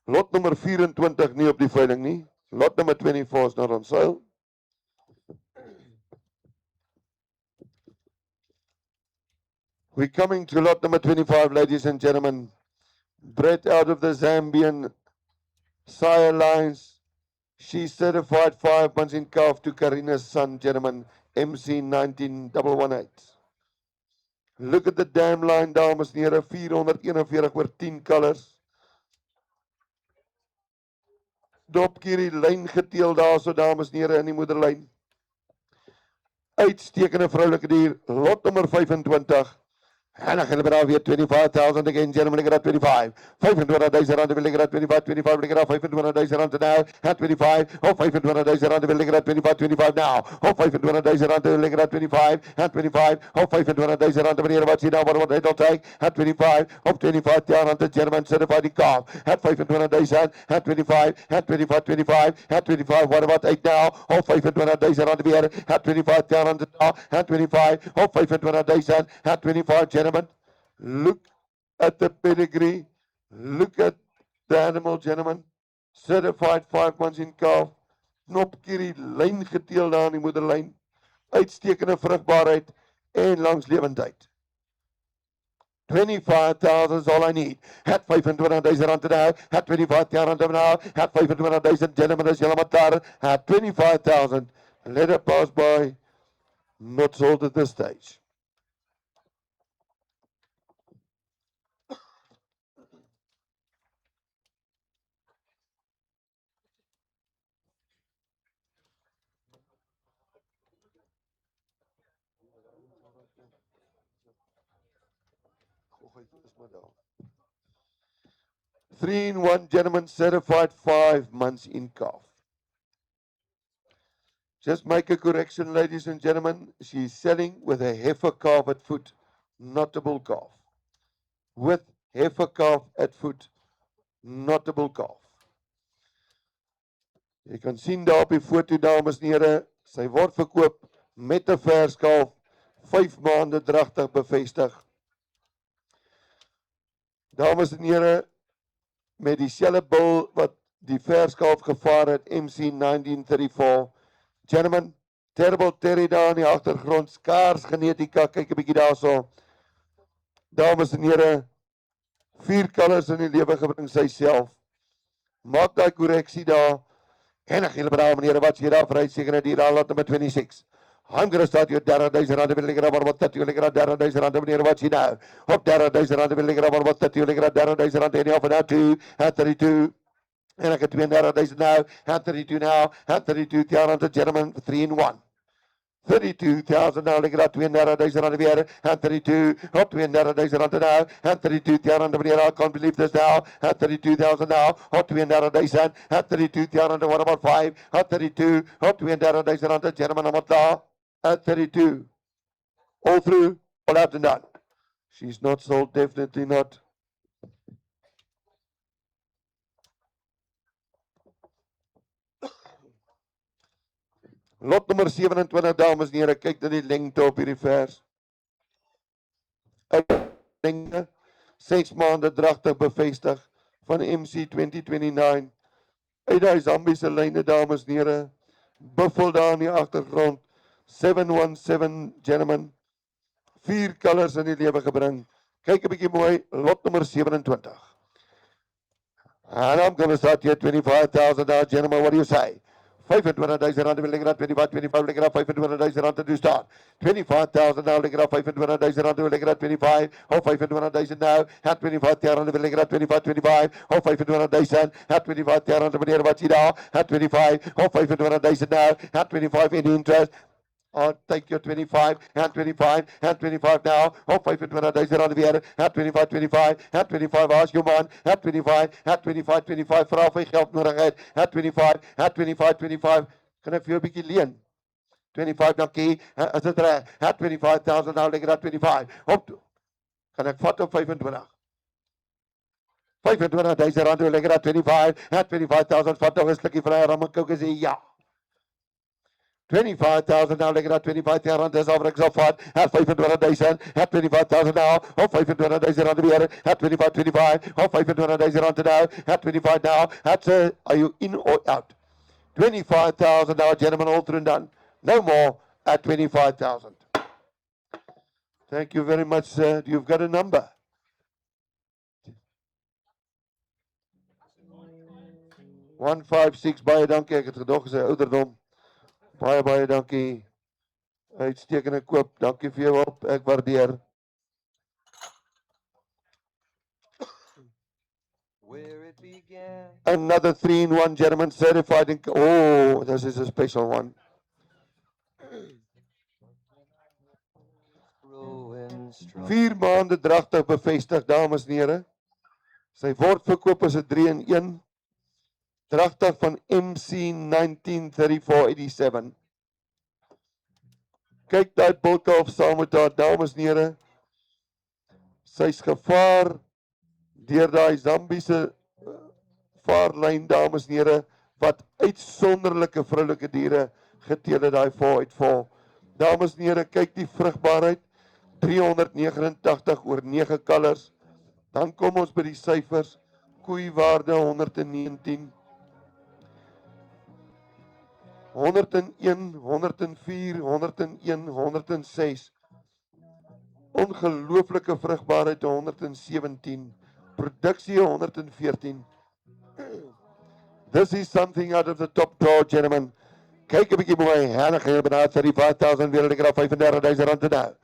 A: Lot nummer 24 nie op die veiling nie. Lot nummer 24 is not on sale. We're coming to lot number 25, ladies and gentlemen. Bred out of the Zambian sire lines. She's certified 5 months in calf to Karina's son, gentlemen. MC 19118. Look at the dam line, dames en here. 441 oor 10 colors. Dopkierie lyn geteel daar so, dames en here, in die moederlyn. Uitstekende vroulike dier, lot nummer 25. En dan gaan we daar weer 25,000 again, gentlemen, ek raad 25. 25,000 rand wil ek raad 25 wil ek raad 25,000 rand nou. Het 25, op 25,000 rand wil ek raad 25 nou. Op 25,000 rand wil ek raad 25, het 25, op 25,000 rand meneer wat sien nou wat het al kyk. Het 25, op 25 jaar rand German certified die kaap. Het 25,000, het 25, het 25, het 25 wat uit nou. Op 25,000 rand weer. Het 25 jaar rand het 25, op 25,000, het 25 look at the pedigree, look at the animal, gentlemen, certified 5 months in calf, knopkierie, lyn geteel daar in die moederlyn, uitstekende vrugbaarheid en langslewendheid. 25,000 is all I need. Het 25,000 rand te nou, het 25 jaar rand te nou, het 25,000 gentlemen is helemaal daar, het 25,000, let it pass by, not sold at this stage. Three in one, gentlemen, certified 5 months in calf. Just make a correction, ladies and gentlemen. She's selling with a heifer calf at foot, not a bull calf. With heifer calf at foot, not a bull calf. Jy kan sien daar op die foto, dames en here, sy word verkoop met 'n verskalf, 5 maande dragtig bevestig. Dames en here, met dieselfde bil wat die verskalf gevaar het, MC 1934. Gentlemen, Terrible Terry daar in die agtergrond, skaars genetika, kyk 'n bietjie daarso. Dames en here, 4 kalvers in die lewe gebring sy self. Maak daai korreksie daar. Enig julle bedaal meneer, wat jy daar vir uitsekere die daar lot nummer 26. I'm going to start your R30,000 wil lekker maar wat 30 lekker R30,000 meneer, wat jy nou. Op R30,000 wil lekker maar wat 30 lekker R30,000 en af en nou 2 at 32. En ek het 32,000 nou, at 32 now, at 32 the gentleman 3 in 1. 32,000 now, lekker dat 32,000 weer, at 32, op 32,000 now, at 32,000 meneer, I can't believe this now, at 32,000 now, op 32,000, at 32,000, what about 5, at 32, op 32,000 the gentleman, I'm at 32, all through, all out and done. She's not sold, definitely not. Lot nummer 27, dames en here, kyk na die lengte op hierdie vers. Lengte, 6 maande dragtig bevestig van MC 2029. Uit die Zambiese lyne, dames en here, buffel daar in die agtergrond, 717 gentlemen, 4 colors in die lewe gebring. Kyk 'n bietjie mooi, lot nummer 27. And I'm going to start here, 25,000 gentlemen, what do you say? 25,000 wil lekker 25 lekker 25,000 to start. 25,000 nou lekker 25,000 wil lekker 25 of 25,000 nou. Het 25,000 wil lekker 25 of 25,000. Het 25,000 meneer, wat jy daar? Het 25 of 25,000 nou. Het 25 in interest. I'll take your 25, and 25, and 25 now. Oh, 25,000 weer. And 25, 25, and 25, ask your man. And 25, and 25, 25, vraag vir geld nodig het. And 25, and 25, 25. Kan ek vir jou 'n bietjie leen? 25, dankie. Is dit reg? And 25,000 nou, lekker dat 25. Op. Kan ek vat op 25? 25,000 rand, lekker dat 25. And 25,000, vat nog 'n slukkie vrye ram en kook en sê ja. 25,000 now, lekker dat 25,000 dis al ek sal vat. Het 25,000, het 25,000 now, of 25,000 rand weer. Het 25, 25, of 25,000 rand now, het 25 now. Het are you in or out? 25,000 now, gentlemen, all through and done. No more at 25,000. Thank you very much, sir. You've got a number. One, 5, 6, baie dankie. Ek het gedog sy ouderdom. Baie dankie. Uitstekende koop. Dankie vir jou hulp. Ek waardeer. Another 3-in-1 gentleman certified in, oh, this is a special one. Vier maande dragtig bevestig, dames en here. Sy word verkoop as 'n 3-in-1. Dragtig van MC 1934-87. Kyk daai bulkalf saam met haar, dames en here. Sy's gevaar deur daai Zambiese vaarlyn, dames en here, wat uitsonderlike vroulike diere geteel het daai vol uitval. Dames en here, kyk die vrugbaarheid. 389 oor 9 kalvers. Dan kom ons by die syfers. Koeiwaarde 119. 101, 104, 101, 106. Ongelooflike vrugbaarheid 117. Produksie 114. This is something out of the top draw, gentlemen. Kyk 'n bietjie mooi. Handig hier by 35,000 weer lekker 35,000 rand te nou.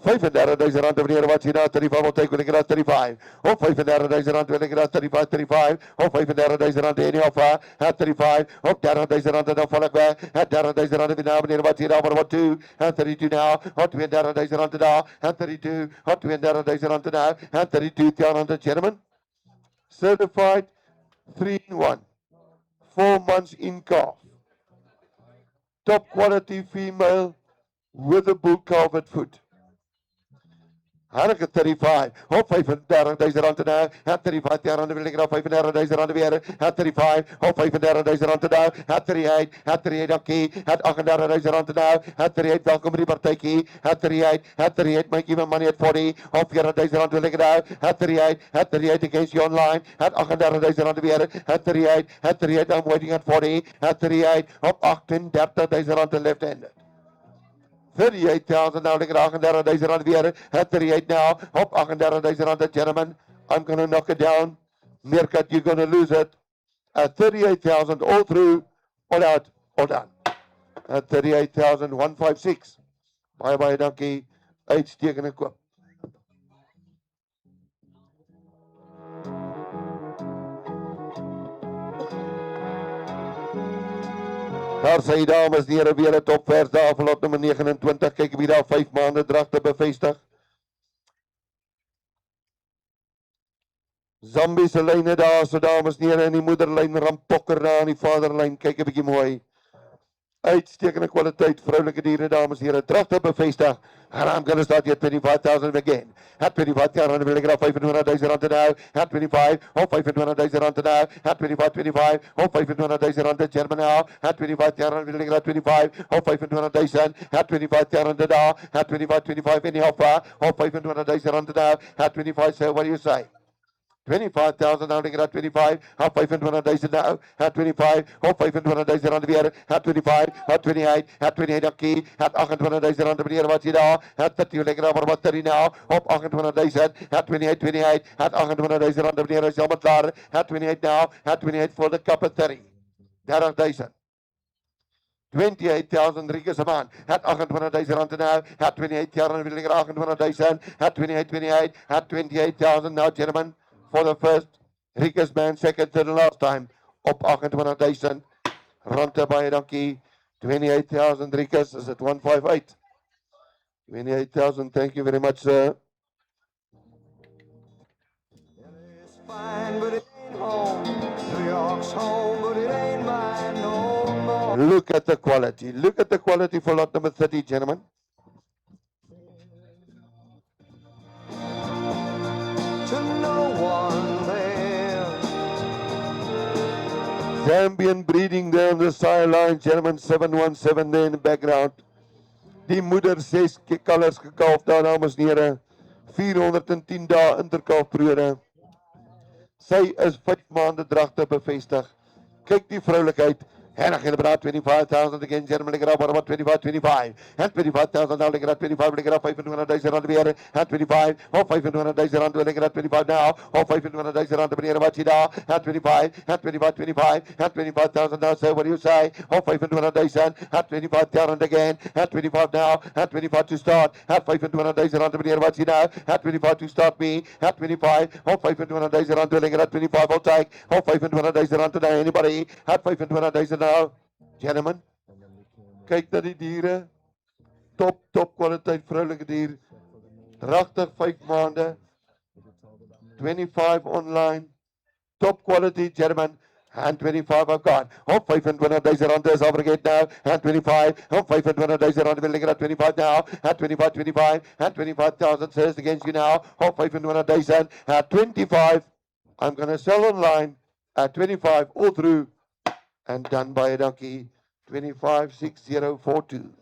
A: 35,000 rand meneer, wat jy nou 35 wil take, wil ek raad 35. Of 35,000 rand wil ek raad 35. Of 35,000 rand en of 35. Of 30,000 rand dan val ek weg. 30,000 rand meneer, wat jy nou maar wat toe. 32 nou. Of 32,000 rand daar. 32. Of 32,000 rand daar. 32,000 gentlemen. Certified 3-in-1. 4 months in calf. Top quality female with a bull calf at foot. Harke 35, op 35.000 rand nou, het 35 rand wil ek nou 35.000 rand weer, het 35, op 35.000 rand nou, het 38, dankie, het 38.000 rand nou, het 38, welkom by die partytjie, het 38, my give money at 40, op 40.000 rand wil ek nou, het 38 against you online, het 38.000 rand weer, het 38, I'm waiting at 40, het 38, op 38.000 rand left-handed. 38,000 now, look at 38,000 rand weer, at 38 now, op 38,000 rand, the gentleman, I'm going to knock it down, Meerkat, you're going to lose it, at 38,000, all through, all out, all done, at 38,000, 156, bye, dankie, uitstekende koop. Daar sy dames en here weer 'n topvers daar vir lot nummer 29. Kyk wie daar 5 maande dragte bevestig. Zambie se lyne daar, so dames en here, in die moederlyn rampokker daar aan die vaderlyn. Kyk 'n bietjie mooi. Uitstekende kwaliteit vroulike diere dames en here. Dragte bevestig. And I'm going to start here 25,000 again. At 25,000 rand wil ek graag 25,000 rand nou. At 25, op 25,000 rand nou. At 25, op 25,000 rand German now. At 25,000 rand wil ek graag 25, op 25,000. At 25,000 rand daar. At 25 in die offer. Op 25,000 rand nou. At 25, so what do you say? 25,000 now, at 25, up 25,000 now, at 25, up 25,000 rand weer, at 25, at 28 dankie, at 28,000 rand meneer wat jy daar, at 30 lekker daar wat 30 nou, op 28,000, at 28, at 28,000 rand meneer is al klaar, at 28 now, at 28 for the cup of 30, 30,000. 28,000 Rikus a man, at 28,000 rand now, at 28,000 wil ek 28,000, at 28, at 28,000 now gentlemen. For the first, Rikus man, second to the last time, op 28,000, rand baie dankie, 28,000 Rikus, is it 158? 28,000, thank you very much, sir. It's fine, but it ain't home. New York's home, but it ain't mine no more. Look at the quality for lot number 30, gentlemen. To no one there. Zambian breeding there on the sideline, gentlemen, 717 there in the background. Die moeder 6 kalvers gekalf daar, dames en here. 410 dae interkalfperiode. Sy is 5 maande dragte bevestig. Kyk die vroulikheid. En dan gaan we naar 25,000 again, German Lekker op, about 25. En 25,000 now, Lekker 25, Lekker 25,000 rand weer. En 25, op 25,000 rand, Lekker 25 now, op 25,000 rand, meneer wat je daar. En 25, en 25, en 25,000 now, so what do you say? Op 25,000, en 25,000 again, en 25 now, en 25 to start. En 25,000 rand, meneer wat je daar. En 25 to start me, en 25, op 25,000 rand, Lekker 25 will take. Op 25,000 rand today, anybody? En 25,000 now, gentlemen, kyk na die diere, top kwaliteit vroulike dier, dragtig 5 maande, 25 online, top quality, gentlemen, and 25 I've got, op 25,000 rand is overgate now, and 25, op 25,000 rand wil ek at 25 now, and 25, and 25,000 says against you now, op 25,000, at 25, I'm going to sell online, at 25, all through, and done by a donkey, 256042.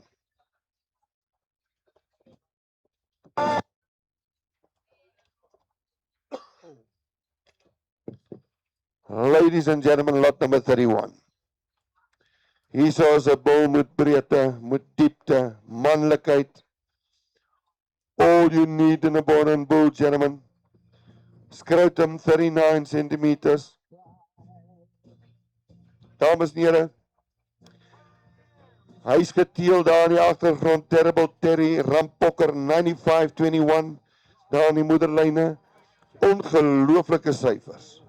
A: Ladies and gentlemen, lot number 31. Hier is 'n bul met breedte, met diepte, manlikheid. All you need in a born bull, gentlemen. Scrotum 39 centimeters. Dames en here, hy is geteel daar in die agtergrond, Terrible Terry, Rampokker 9521, daar in die moederlyne, ongelooflike syfers.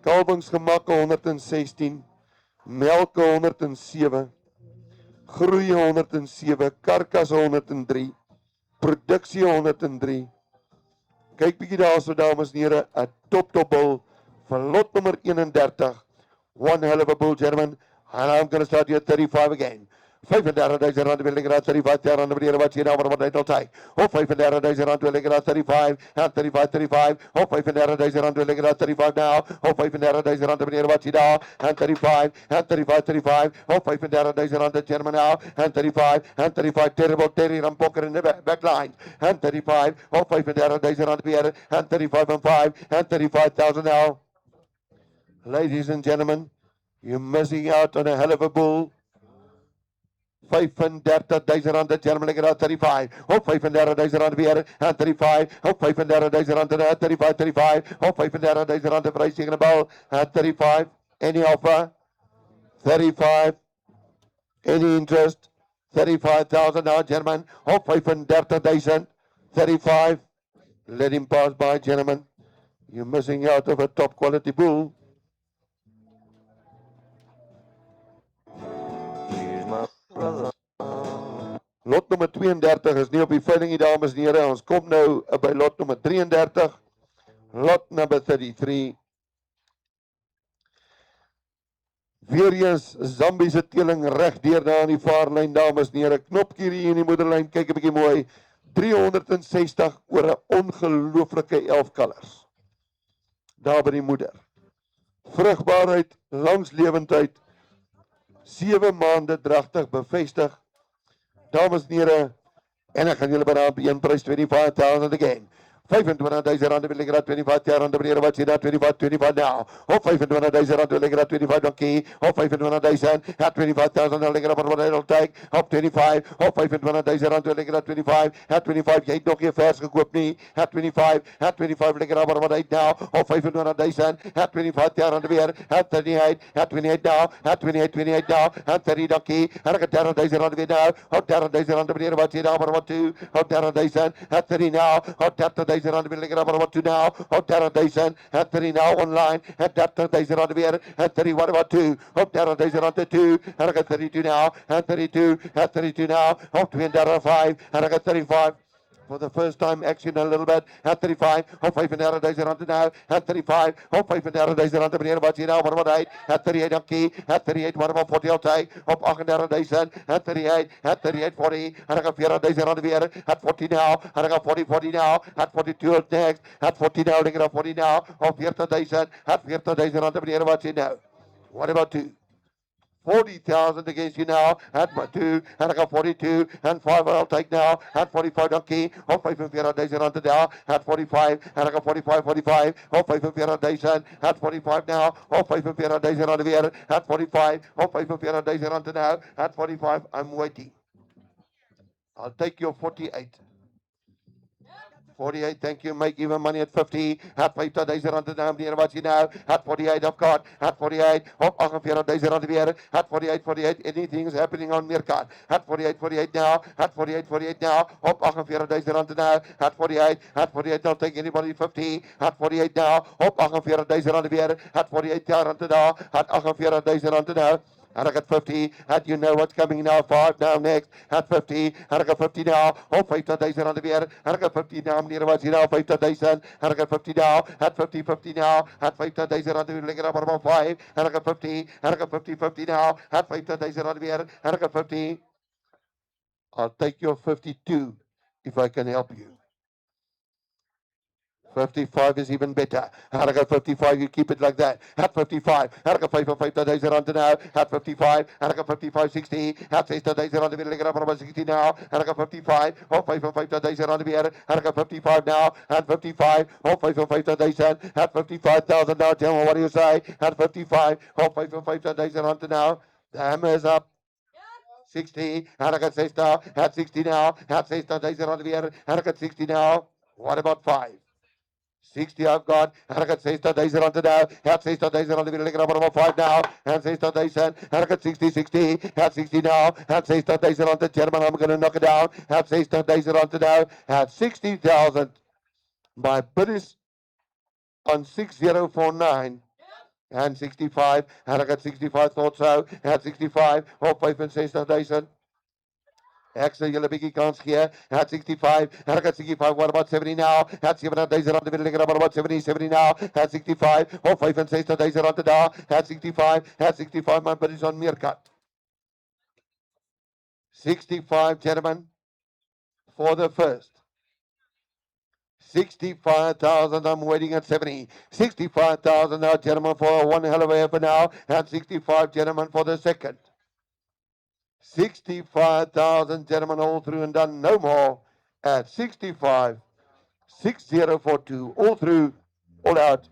A: Kalvingsgemakke 116, melke 107, groeie 107, karkasse 103, produksie 103. Kyk bietjie daar so dames en here, 'n top bull van lot nummer 31. One hell of a bull, gentlemen. And I'm going to start here at 35 again. 35,000 rand wil ek raad 35,000 rand meneer wat hier nou wat hy al tyd. Op 35,000 rand wil ek raad 35 and 35. Op 35,000 rand wil ek raad 35 now. Op 35,000 rand meneer wat hier daar and 35 and 35. Op 35,000 rand the German now and 35 terrible Terry Rampoker in the back line and 35 op 35,000 rand weer and 35 and 5 and 35,000 now. Ladies and gentlemen, you're missing out on a hell of a bull. 35,000 rand, German at 35. Op 35,000 rand weer at 35. Op 35,000 rand at 35. Op 35,000 rand the price taking a ball at 35. Any offer? 35. Any interest? 35,000 now, German. Op 35,000. 35. Let him pass by, gentlemen. You're missing out of a top quality bull. Lot nummer 32 is nie op die veiling nie, dames en here. Ons kom nou by lot nummer 33. Lot number 33. Weer eens Zambiese teeling reg deur daar aan die vaarlyn, dames en here. Knopkie hier in die moederlyn, kyk 'n bietjie mooi. 360 oor 'n ongelooflike 11 kalvers. Daar by die moeder. Vrugbaarheid, langslewendheid, 7 maande dragtig bevestig. Dames en here, en ek gaan julle beraad by een prys 25,000 again. 25,000 rand wil ek raad 25 rand meneer wat sê daar 25 now. Op 25,000 rand wil ek raad 25 dankie. Op 25,000 at 25,000 wil ek raad wat hy wil take. Op 25, op 25,000 rand wil ek raad 25. At 25 jy het nog nie vers gekoop nie. At 25 wil ek raad wat hy nou. Op 25,000 at 25 rand weer. At 38 now. At 28 now. At 30 dankie. En ek 30,000 rand weer nou. Op 30,000 rand meneer wat sê daar wat toe. Op 30,000 at 30 now. Op 30,000 rand wil ek raad wat toe nou. Op 30,000 at 30 now online. At 30,000 rand weer. At 30 wat toe. Op 30,000 rand te toe. En ek 32 now. At 32 now. Op 25 en ek 35. For the first time action a little bit at 35 op 35,000 rand nou at 35 op 35,000 rand meneer wat hier nou wat hy at 38 dankie at 38 wat 40 altyd op 38,000 at 38 40 en ek 40,000 rand weer at 40 now en ek 40 now at 42 next at 40 now ek 40 now op 40,000 at 40,000 rand meneer wat hier nou. What about two? 40,000 against you now at 2 and I got 42 and 5 I'll take now at 45 donkey op 45,000 rand now at 45 and I got 45 op 45,000 at 45 now op 45,000 rand weer at 45 op 45,000 rand now at 45 I'm waiting. I'll take your 48. 48, thank you. Make even money at 50. At 50,000 rand now, meneer wat jy nou. At 48 I've got. At 48 op 48,000 rand weer. At 48. Anything is happening on Meerkat. At 48 now. At 48 now. Op 48,000 rand now. At 48 I'll take anybody 50. At 48 now. Op 48,000 rand weer. At 48 rand now. At 48,000 rand now. And I got 50, and you know what's coming now, 5 now next, at 50, and I got 50 now, oh 50,000 on the beer, and I got 50 now, near what's now, 50,000, and I got 50 now, at 50 now, at 50,000 on the beer, about 5, and I got 50, and I got 50 now, at 50,000 on the beer, and I got 50. I'll take your 52 if I can help you. 55 is even better. And I got 55, you keep it like that. At 55, and I got 55,000 rand now. At 55, and I got 55, 60. At 60,000 rand, we'll get up about 60 now. And I got 55, oh 55,000 rand here. And I got 55 now. At 55, oh 55,000. At 55,000 now. Tell me what do you say? At 55, oh 55,000 rand now. The hammer is up. 60, and I got 60 now. At 60 now. At 60,000 rand here. And I got 60 now. What about 5? 60 I've got, and I got 60,000 rand now, at 60,000 rand, we'll get about 5 now, and 60,000, and I got 60, at 60 now, at 60,000 rand, the German, I'm going to knock it down, at 60,000 rand now, at 60,000, my bid is on 6049, and 65, and I got 65, thought so, at 65, oh 65,000. Ek sê julle bietjie kans gee. At 65, and I got 65, what about 70 now? At 70,000 rand, wil ek about 70 now. At 65, oh 65,000 rand daar. At 65, my bid is on Meerkat. 65, gentlemen, for the first. 65,000, I'm waiting at 70. 65,000 now, gentlemen, for one hell of a effort now. And 65, gentlemen, for the second. 65,000, gentlemen, all through and done. No more at 65. 6042, all through, all out,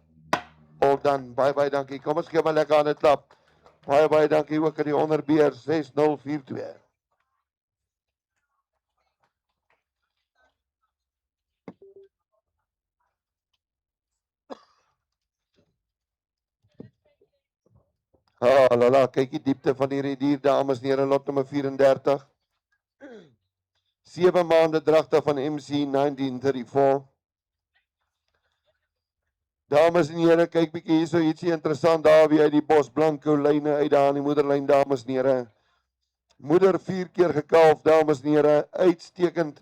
A: all done. Bye, dankie. Kom ons gee maar lekker aan 'n klap. Baie dankie ook aan die onderbeheer 6042. Lala, kyk die diepte van hierdie dier, dames en here, lot nummer 34. 7 maande dragte van MC 1934. Dames en here, kyk bietjie hierso, ietsie interessant daar wie uit die Bos Blanco lyne uit daar aan die moederlyn, dames en here. Moeder 4 keer gekalf, dames en here, uitstekend.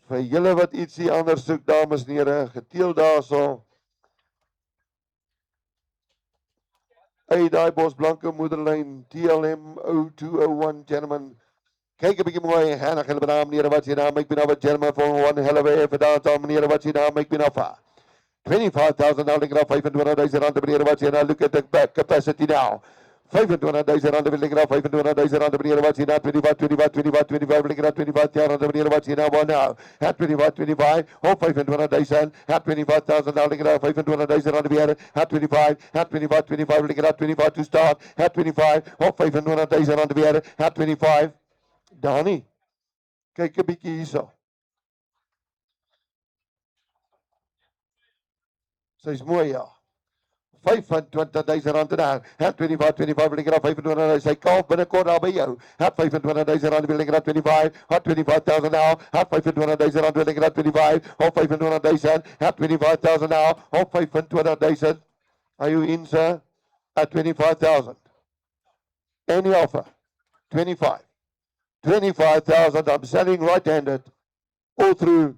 A: Vir julle wat ietsie anders soek, dames en here, geteel daarso. Uit daai Bos Blanco moederlyn, TLM 0201, gentlemen. Kyk 'n bietjie mooi, en ek wil naam meneer wat jy naam, ek ben op 'n gentleman for one hell of a effort daar, meneer wat jy naam, ek ben op 25,000 now, looking at 25,000 rand, meneer wat jy naam, look at the back capacity now. 25,000 rand, looking at 25,000 rand, meneer wat jy naam, 25, looking at 25 rand, meneer wat jy naam, one now. At 25, op 25,000, at 25,000 now, looking at 25,000 rand weer, at 25, looking at 25 to start, at 25, op 25,000 rand weer, at 25. Dani, kyk 'n bietjie hierso. Sy's mooi, ja. 25,000 rand daar. Het 25 wil ek graag 25,000. Sy kalf binnekort daar by jou. Het 25,000 rand wil ek graag 25. Het 25,000 nou. Het 25,000 rand wil ek graag 25. Op 25,000. Het 25,000 nou. Op 25,000. Are you in, sir? At 25,000. Any offer? 25. 25,000. I'm selling right-handed. All through.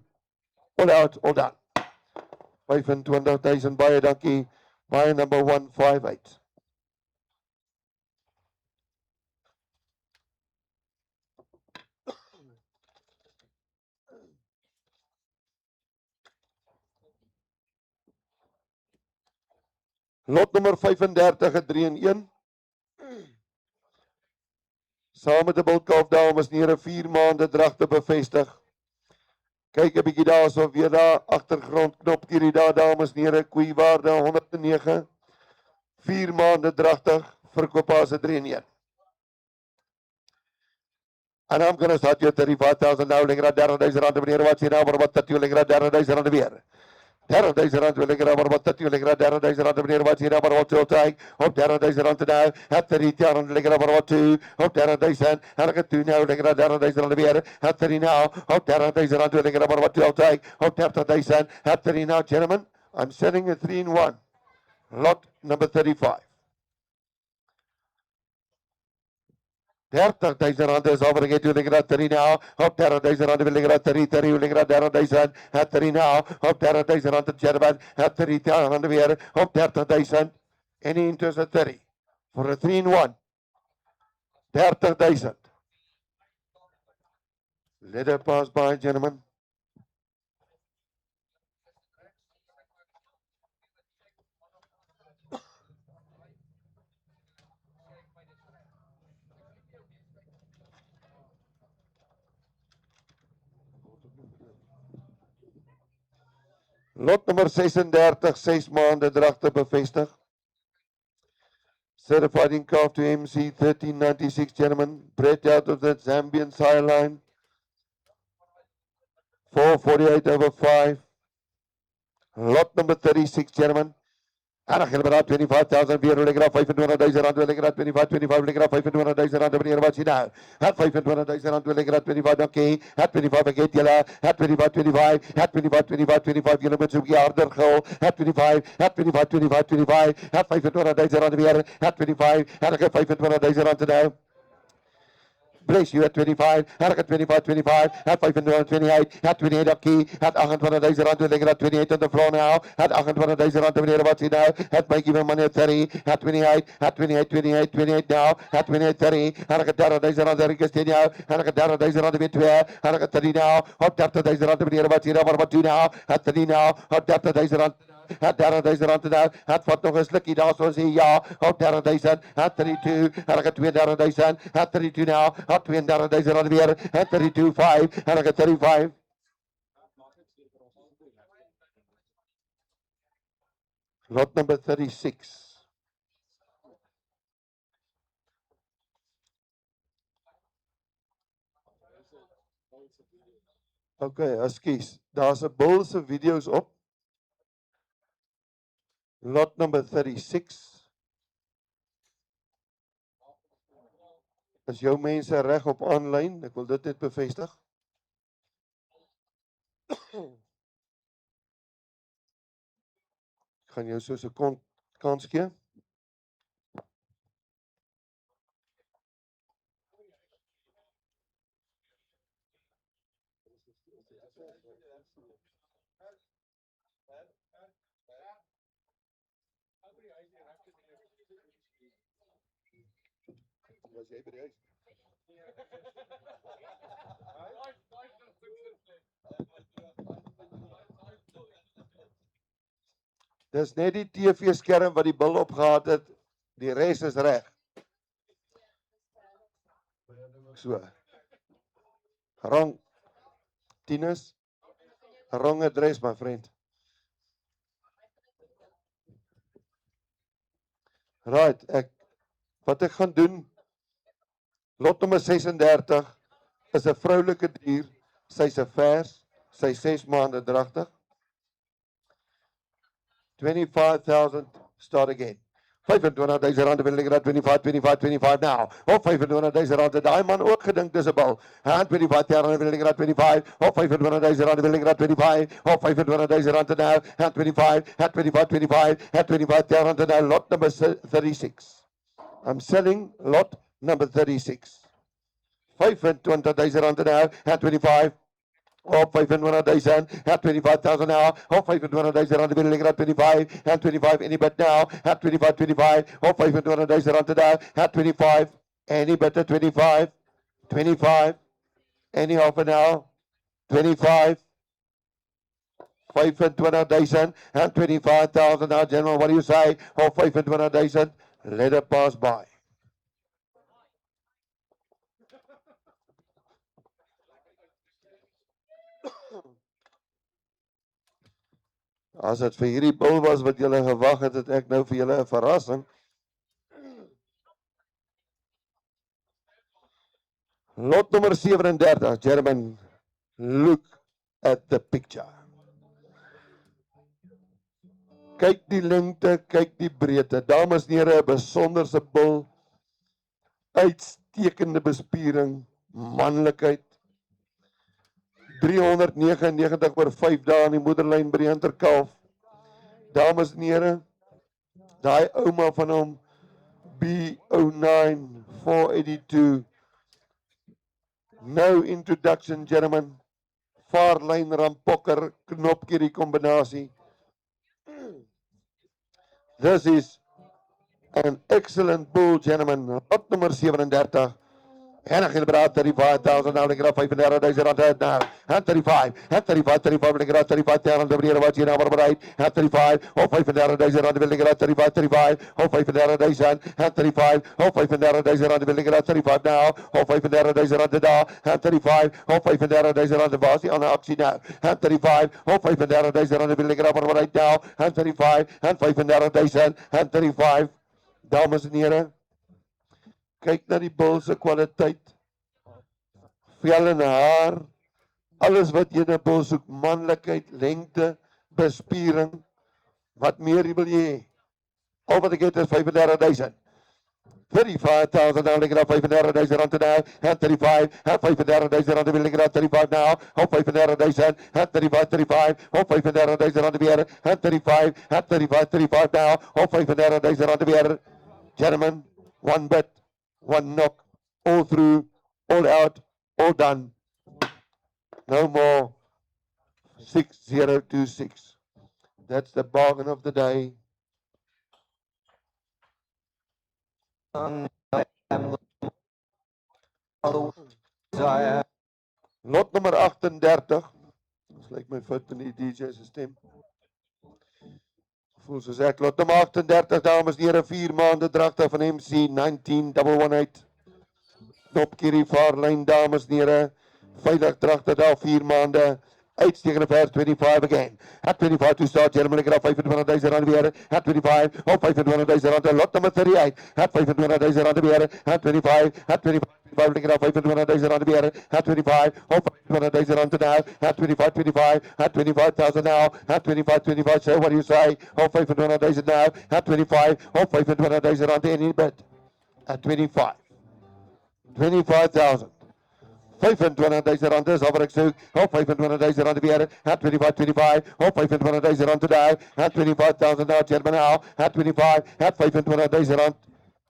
A: All out. All done. 25,000. Baie dankie. Buy number 158. Lot nummer 35 het 3 en 1. Saam met 'n bultkalf dames en here 4 maande dragte bevestig. Kyk 'n bietjie daarso weer daar agtergrond knop hierdie daar dames en here koeiwaarde 109. 4 maande dragtig verkoop as 'n 3 en 1. And I'm going to start your 35,000 now, lingera 30,000 rand meneer wat sien nou maar wat dat jy lingera 30,000 rand weer. 30,000 rand wil lingera maar wat dat jy lingera 30,000 rand meneer wat sien nou maar wat jy kyk op 30,000 rand nou. Het 30 rand lingera maar wat jy op 30,000 en ek toe nou lingera 30,000 rand weer. Het 30 nou op 30,000 rand wil lingera maar wat jy kyk op 30,000. Het 30 now gentlemen, I'm selling a 3 in 1. Lot number 35. 30,000 rand is over again to lingera 30 now. Op 30,000 rand wil lingera 30 lingera 30,000. Het 30 now. Op 30,000 rand gentlemen. Het 30 rand weer op 30,000. Any interest at 30 for a 3 in 1. 30,000. Let it pass by gentlemen. Lot nummer 36, 6 maande dragte bevestig. Certified in calf to MC 1396 gentlemen, bred out of the Zambian sire line. 448 over 5. Lot number 36 gentlemen. En dan gaan we naar 25,000 weer, wil ik graag 25,000 rand, wil ik graag 25, wil ik graag 25,000 rand, meneer wat je nou. Het 25,000 rand, wil ik graag 25, dankie. Het 25, vergeet jullie. Het 25, het 25, jullie met zo'n harder gul. Het 25, het 25, het 25,000 rand weer, het 25, en dan gaan 25,000 rand nou. bless you at 25, het 25, 25, het 25, 28, het 28 op key, het 28.000 rand, we liggen at 28 on the floor now, het 28.000 rand, meneer, wat sien nou, het make even money at 30, het 28, het 28, 28, 28 now, het 28, 30, het 30.000 rand, Eric is 10 jou, het 30.000 rand, weer 2, het 30 now, op 30.000 rand, meneer, wat sien nou, wat doen nou, het 3 now, op 30.000 rand, het 30.000 rand nou, het vat nog een slukkie daar, so sê ja, op 30.000, het 32, het 32.000, het 32 now, het 32.000 rand weer, het 32, 5, het 35. Lot number 36. Okay, ekskuus. Daar's 'n bil se video's op. Lot number 36. Is jou mense reg op aanlyn? Ek wil dit net bevestig. Ek gaan jou so 'n kans gee. Was jy by die huis? Dis net die TV-skerm wat die bil opgehad het. Die res is reg. So. Wrong. Tinus. Wrong address, my friend. Right, wat ek gaan doen, lot nummer 36 is 'n vroulike dier, sy's 'n vers, sy 6 maande dragtig. 25,000, start again. 25,000 rand, wil ek dat 25, 25, 25 now. Op 25,000 rand, daai man ook gedink dis 'n bal. Hand 25 rand, wil ek dat 25, op 25,000 rand, wil ek dat 25, op 25,000 rand nou, hand 25, hand 25, 25, hand 25 rand nou, lot number 36. I'm selling lot number 36. 25,000 rand nou, hand 25, op 25,000, at 25,000 now, op 25,000 rand, wil ek dat 25, at 25, any bet now, at 25, 25, op 25,000 rand now, at 25, any bet at 25, 25, any offer now, 25, 25,000, and 25,000 now, General, what do you say, op 25,000, let it pass by. As dit vir hierdie bil was wat julle gewag het, het ek nou vir julle 'n verrassing. Lot nummer 37, German, look at the picture. Kyk die lengte, kyk die breedte. Dames en here, 'n besonderse bil, uitstekende bespiering, manlikheid. 399 oor 5 dae in die moederlyn by die hinterkalf. Dames en here, daai ouma van hom, B09 482. No introduction, gentlemen. Vaarlyn rampokker knopkie die kombinasie. This is an excellent bull, gentlemen. Lot nummer 37. En ek gebraad 35,000 nou, ek raak 35,000 rand uit nou. En 35, en 35, 35, ek raak 35,000 meneer wat jy nou maar bereid. En 35, op 35,000 rand wil ek raak 35, 35, op 35,000, en 35, op 35,000 rand wil ek raak 35 nou, op 35,000 rand daar. En 35, op 35,000 rand was die ander aksie nou. En 35, op 35,000 rand wil ek raak maar bereid nou. En 35, en 35,000, en 35. Dames en here, kyk na die bil se kwaliteit. Vel en haar, alles wat jy in 'n bil soek, manlikheid, lengte, bespiering, wat meer wil jy hê? Al wat ek het is 35,000. 35,000 nou, ek raak 35,000 rand nou, en 35, en 35,000 rand wil ek raak 35 nou, op 35,000, en 35, 35, op 35,000 rand weer, en 35, en 35, 35 nou, op 35,000 rand weer. Gentlemen, one bet, one knock, all through, all out, all done. No more 6026. That's the bargain of the day. Lot nummer 38. Dis lyk my fout in die DJ se stem. Voel soos ek lot nummer 38 dames en here 4 maande dragte van MC 19118. Knopkierie vaarlyn dames en here. Veilig dragte daar 4 maande. Uitstekende vers 25 again. At 25 to start, gentlemen, ek het 25,000 rand weer. At 25, op 25,000 rand. Lot nummer 38. At 25,000 rand weer. At 25, at 25. Ek het 25,000 rand weer. At 25, op 25,000 rand now. At 25, 25. At 25,000 now. At 25, 25. So what do you say? Op 25,000 now. At 25, op 25,000 rand in bid. At 25. 25,000. 25,000 rand is al wat ek soek. Op 25,000 rand weer. At 25, 25. Op 25,000 rand now. At 25,000 now. German now. At 25. At 25,000 rand.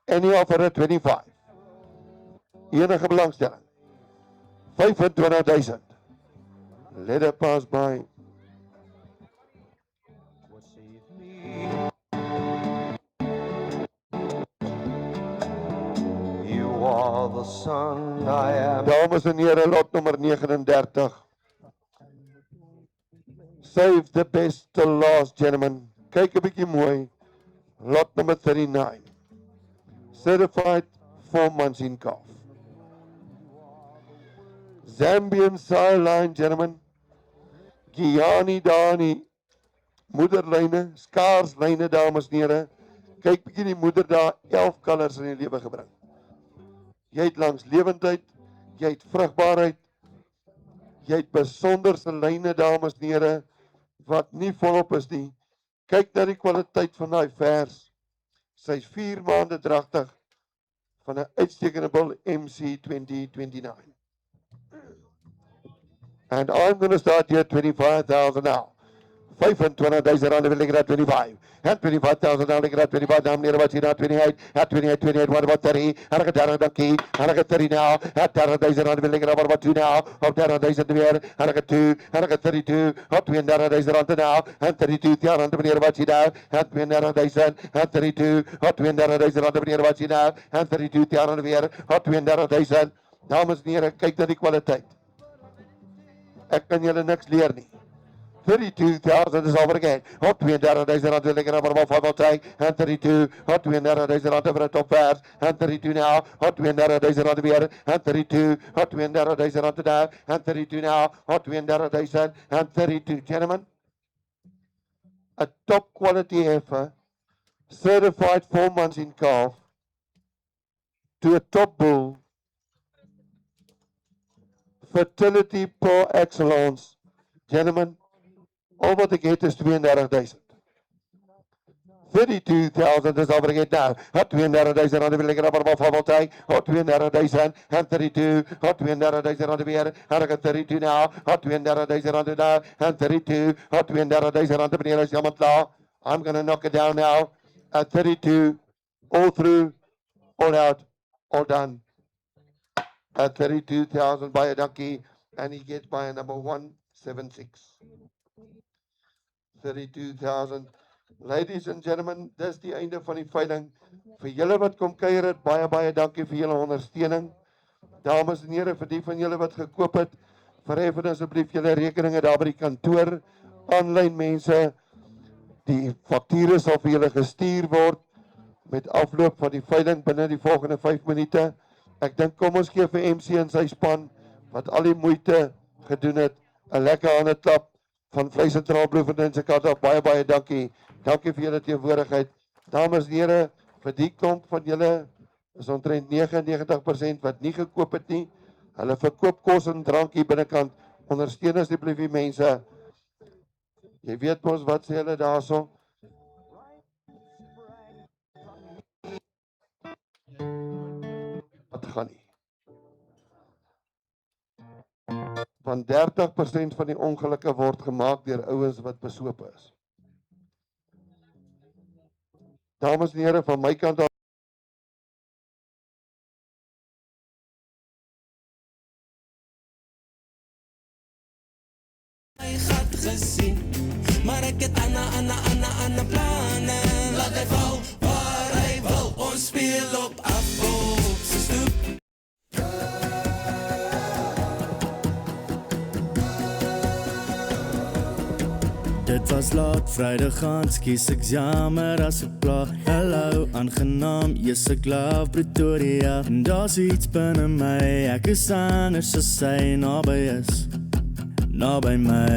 A: En die offer at 25. Enige belangstelling. 25,000. Let it pass by.
E: You are the sun I am.
A: Dames en here, lot nummer 39. Save the best till last, gentlemen. Kyk 'n bietjie mooi. Lot number 39. Certified 4 months in calf. Zambian sideline, gentlemen. Guyani Dani. Moederlyne, skaarslyne, dames en here. Kyk bietjie die moeder daar 11 kalvers in die lewe gebring. Jy het langs lewendheid, jy het vrugbaarheid, jy het besonderse lyne, dames en here, wat nie volop is nie. Kyk na die kwaliteit van daai vers. Sy's 4 maande dragtig van 'n uitstekende bil MC 2029. And I'm going to start here 25,000 now. 25,000 rand wil ek at 25. And 25,000 rand ek at 25. Dames en here, wat sien na 28. At 28, 28, what about 30? En ek het 30, dankie. En ek het 30 now. At 30,000 rand wil ek at what about 2 now? Op 30,000 weer. En ek het 2. En ek het 32. Op 32,000 rand now. En 32, ja rand meneer, wat sien nou? En 32,000. En 32. Op 32,000 rand meneer, wat sien nou? En 32, ja rand weer. Op 32,000. Dames en here, kyk na die kwaliteit. Ek kan julle niks leer nie. 32,000 is over again. Op 32,000 rand wil ek maar van 5 en 32. Op 32,000 rand vir 'n topvers. En 32 now. Op 32,000 rand weer. En 32. Op 32,000 rand now. En 32 now. Op 32,000 en 32. Gentlemen, a top quality heifer, certified 4 months in calf, to a top bull, fertility per excellence. Gentlemen, al wat ek het is 32,000. 32,000 is al wat ek het nou. Op 32,000 rand wil ek maar van voltyk. Op 32,000 en 32. Op 32,000 rand weer. En ek het 32 nou. Op 32,000 rand nou. En 32. Op 32,000 rand meneer is jammer klaar. I'm going to knock it down now. At 32. All through. All out. All done. At 32,000 baie dankie. And he gets by a number 176. 32,000. Ladies and gentlemen, dis die einde van die veiling. Vir julle wat kom kuier het, baie dankie vir julle ondersteuning. Dames en here, vir die van julle wat gekoop het, verhef asseblief julle rekeninge daar by die kantoor. Aanlyn mense, die fakture sal vir julle gestuur word met afloop van die veiling binne die volgende 5 minute. Ek dink kom ons gee vir MC en sy span wat al die moeite gedoen het 'n lekker hande klap van Vleis Sentraal Bloemfontein se kant af. Baie dankie. Dankie vir julle teenwoordigheid. Dames en here, vir die klomp van julle is omtrent 99% wat nie gekoop het nie. Hulle verkoop kos en drank hier binnekant. Ondersteun asseblief die mense. Jy weet mos wat sê hulle daarso. Wat gaan nie. Van 30% van die ongelukke word gemaak deur ouens wat besope is. Dames en here, van my kant af
F: Hy gat gesien, maar ek het ander planne. Laat hy val waar hy wil, ons speel op Afbok se stoep.
G: Dit was laat Vrydag aan, skies ek jammer as ek pla. Hallo, aangenaam, yes ek love Pretoria. En daar's iets binne my, ek is anders as sy naby is. Naby my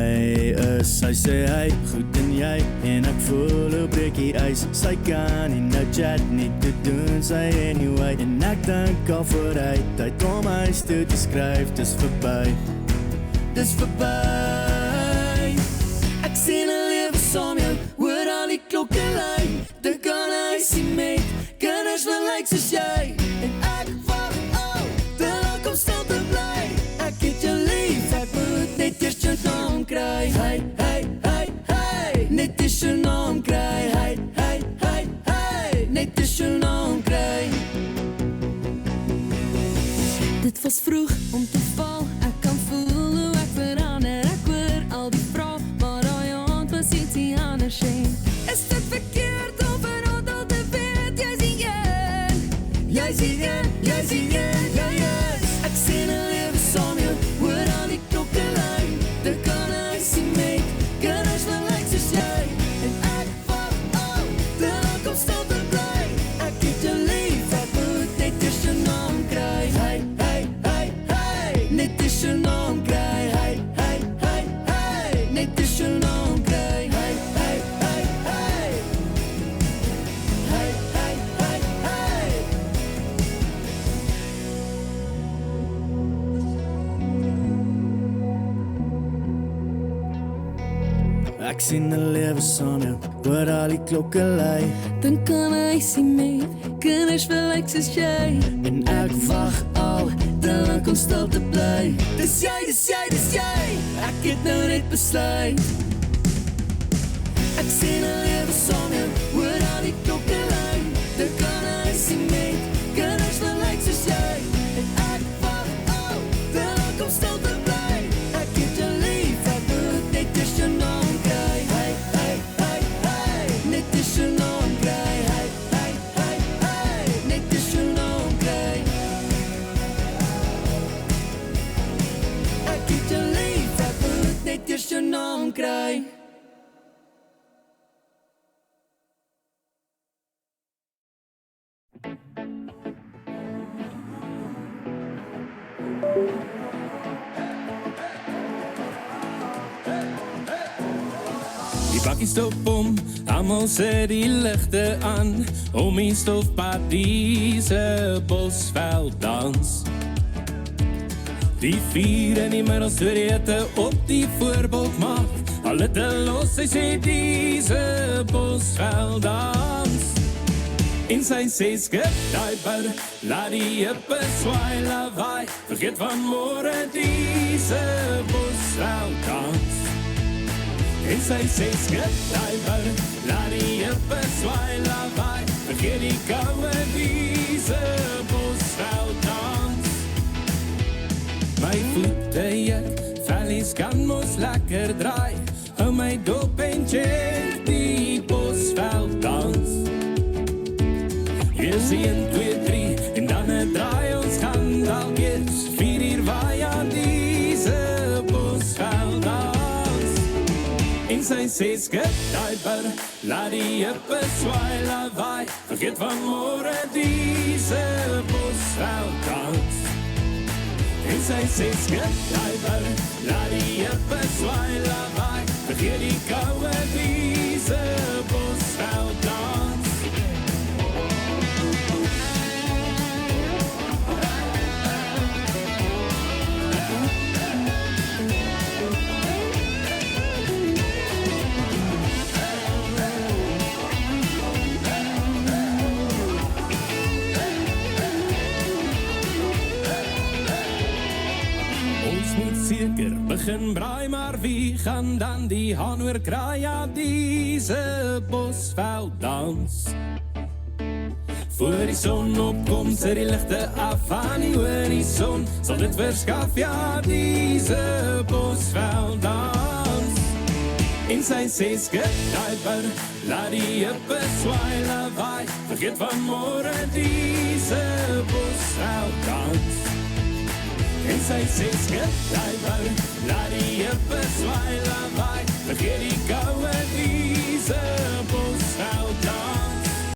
G: is, sy sê hy, goed en jy. En ek voel hoe breek die ys. Sy kan nie nou chat nie te doen, sy anyway. En ek dink al vooruit, tyd om huis toe te skryf. Dis verby, dis verby. Ek sien 'n lewe saam jou, hoor al die klokke lui. Dink aan huisie met kinders wat lyk soos jy. En ek wag al, te lank om stil te bly. Ek het jou lief, ek moet net eers jou naam kry. Hey, hey, hey, hey, net eers jou naam kry. Hey, hey, hey, hey, net eers jou naam kry. Dit was vroeg om te val, ek kan voel hoe ek verander. Ek hoor al die vrae, maar daai aand was ietsie anders. Is dit verkeerd om vanaand al te weet, jy's die een, jy's die een, jy's die een, jy is. Ek sien 'n lewe saam jou, hoor al die klokke lui. Dink aan huisie met kinders wat lyk soos jy. En ek wag al, te lank om stil te bly. Ek het jou lief, ek moet net eers jou naam kry. Hey, hey, hey, hey, net eers jou naam kry. Hey, hey, hey, hey, net eers jou naam kry. Hey, hey, hey, hey, hey, hey, hey, hey. Ek sien 'n lewe saam jou, hoor al die klokke lui. Dink aan huisie met kinders wat lyk soos jy. En ek wag al, te lank om stil te bly. Dis jy, dis jy, dis jy, ek het nou net besluit. Ek sien 'n lewe saam jou, hoor al die klokke lui. Dink aan huisie met kinders wat lyk soos jy. En ek wag al, te lank om stil te bly. Ek het jou lief, ek moet net eers jou naam kry. Hey, hey, hey, hey, net eers jou naam kry. Hey, hey, hey, hey, net eers jou naam kry. Ek het jou lief, ek moet net eers jou naam kry.
H: Die bakkie stop om, almal sit die ligte aan. Om die stofpardiese Bosveld dans. Die vier in die middel stoorete op die voorbeeld maak. Al het los, sy sê diese Bosveld dans. En sy sê skip die bur, laat die hippe swaai lawaai. Vergeet van môre diese Bosveld dans. En sy sê skip die bur, laat die hippe swaai lawaai. Vergeet die koue diese Bosveld dans. My voete juk, vellies kan mos lekker draai. Hou my dop en check die Bosveld dans. Eers 1, 2, 3 en dan 'n draai ons gaan dalkies 4 uur waai aan diese Bosveld dans. En sy sê skip die bur, laat die hippe swaai lawaai. Vergeet van môre diese Bosveld dans. En sy sê skip die bur, laat die hippe swaai lawaai. Vergeet die koue diese Bosveld dans. Seker begin braai, maar wie gaan dan die haan oor kraai? Ja, diese Bosveld dans. Voor die son opkom, sit die ligte af aan die horison. Sal dit verskaf, ja, diese Bosveld dans. En sy sê skip daai bout, laat die jippe swaai lawaai, vergeet van môre diese bosveld dans. En sy sê skip daai bout,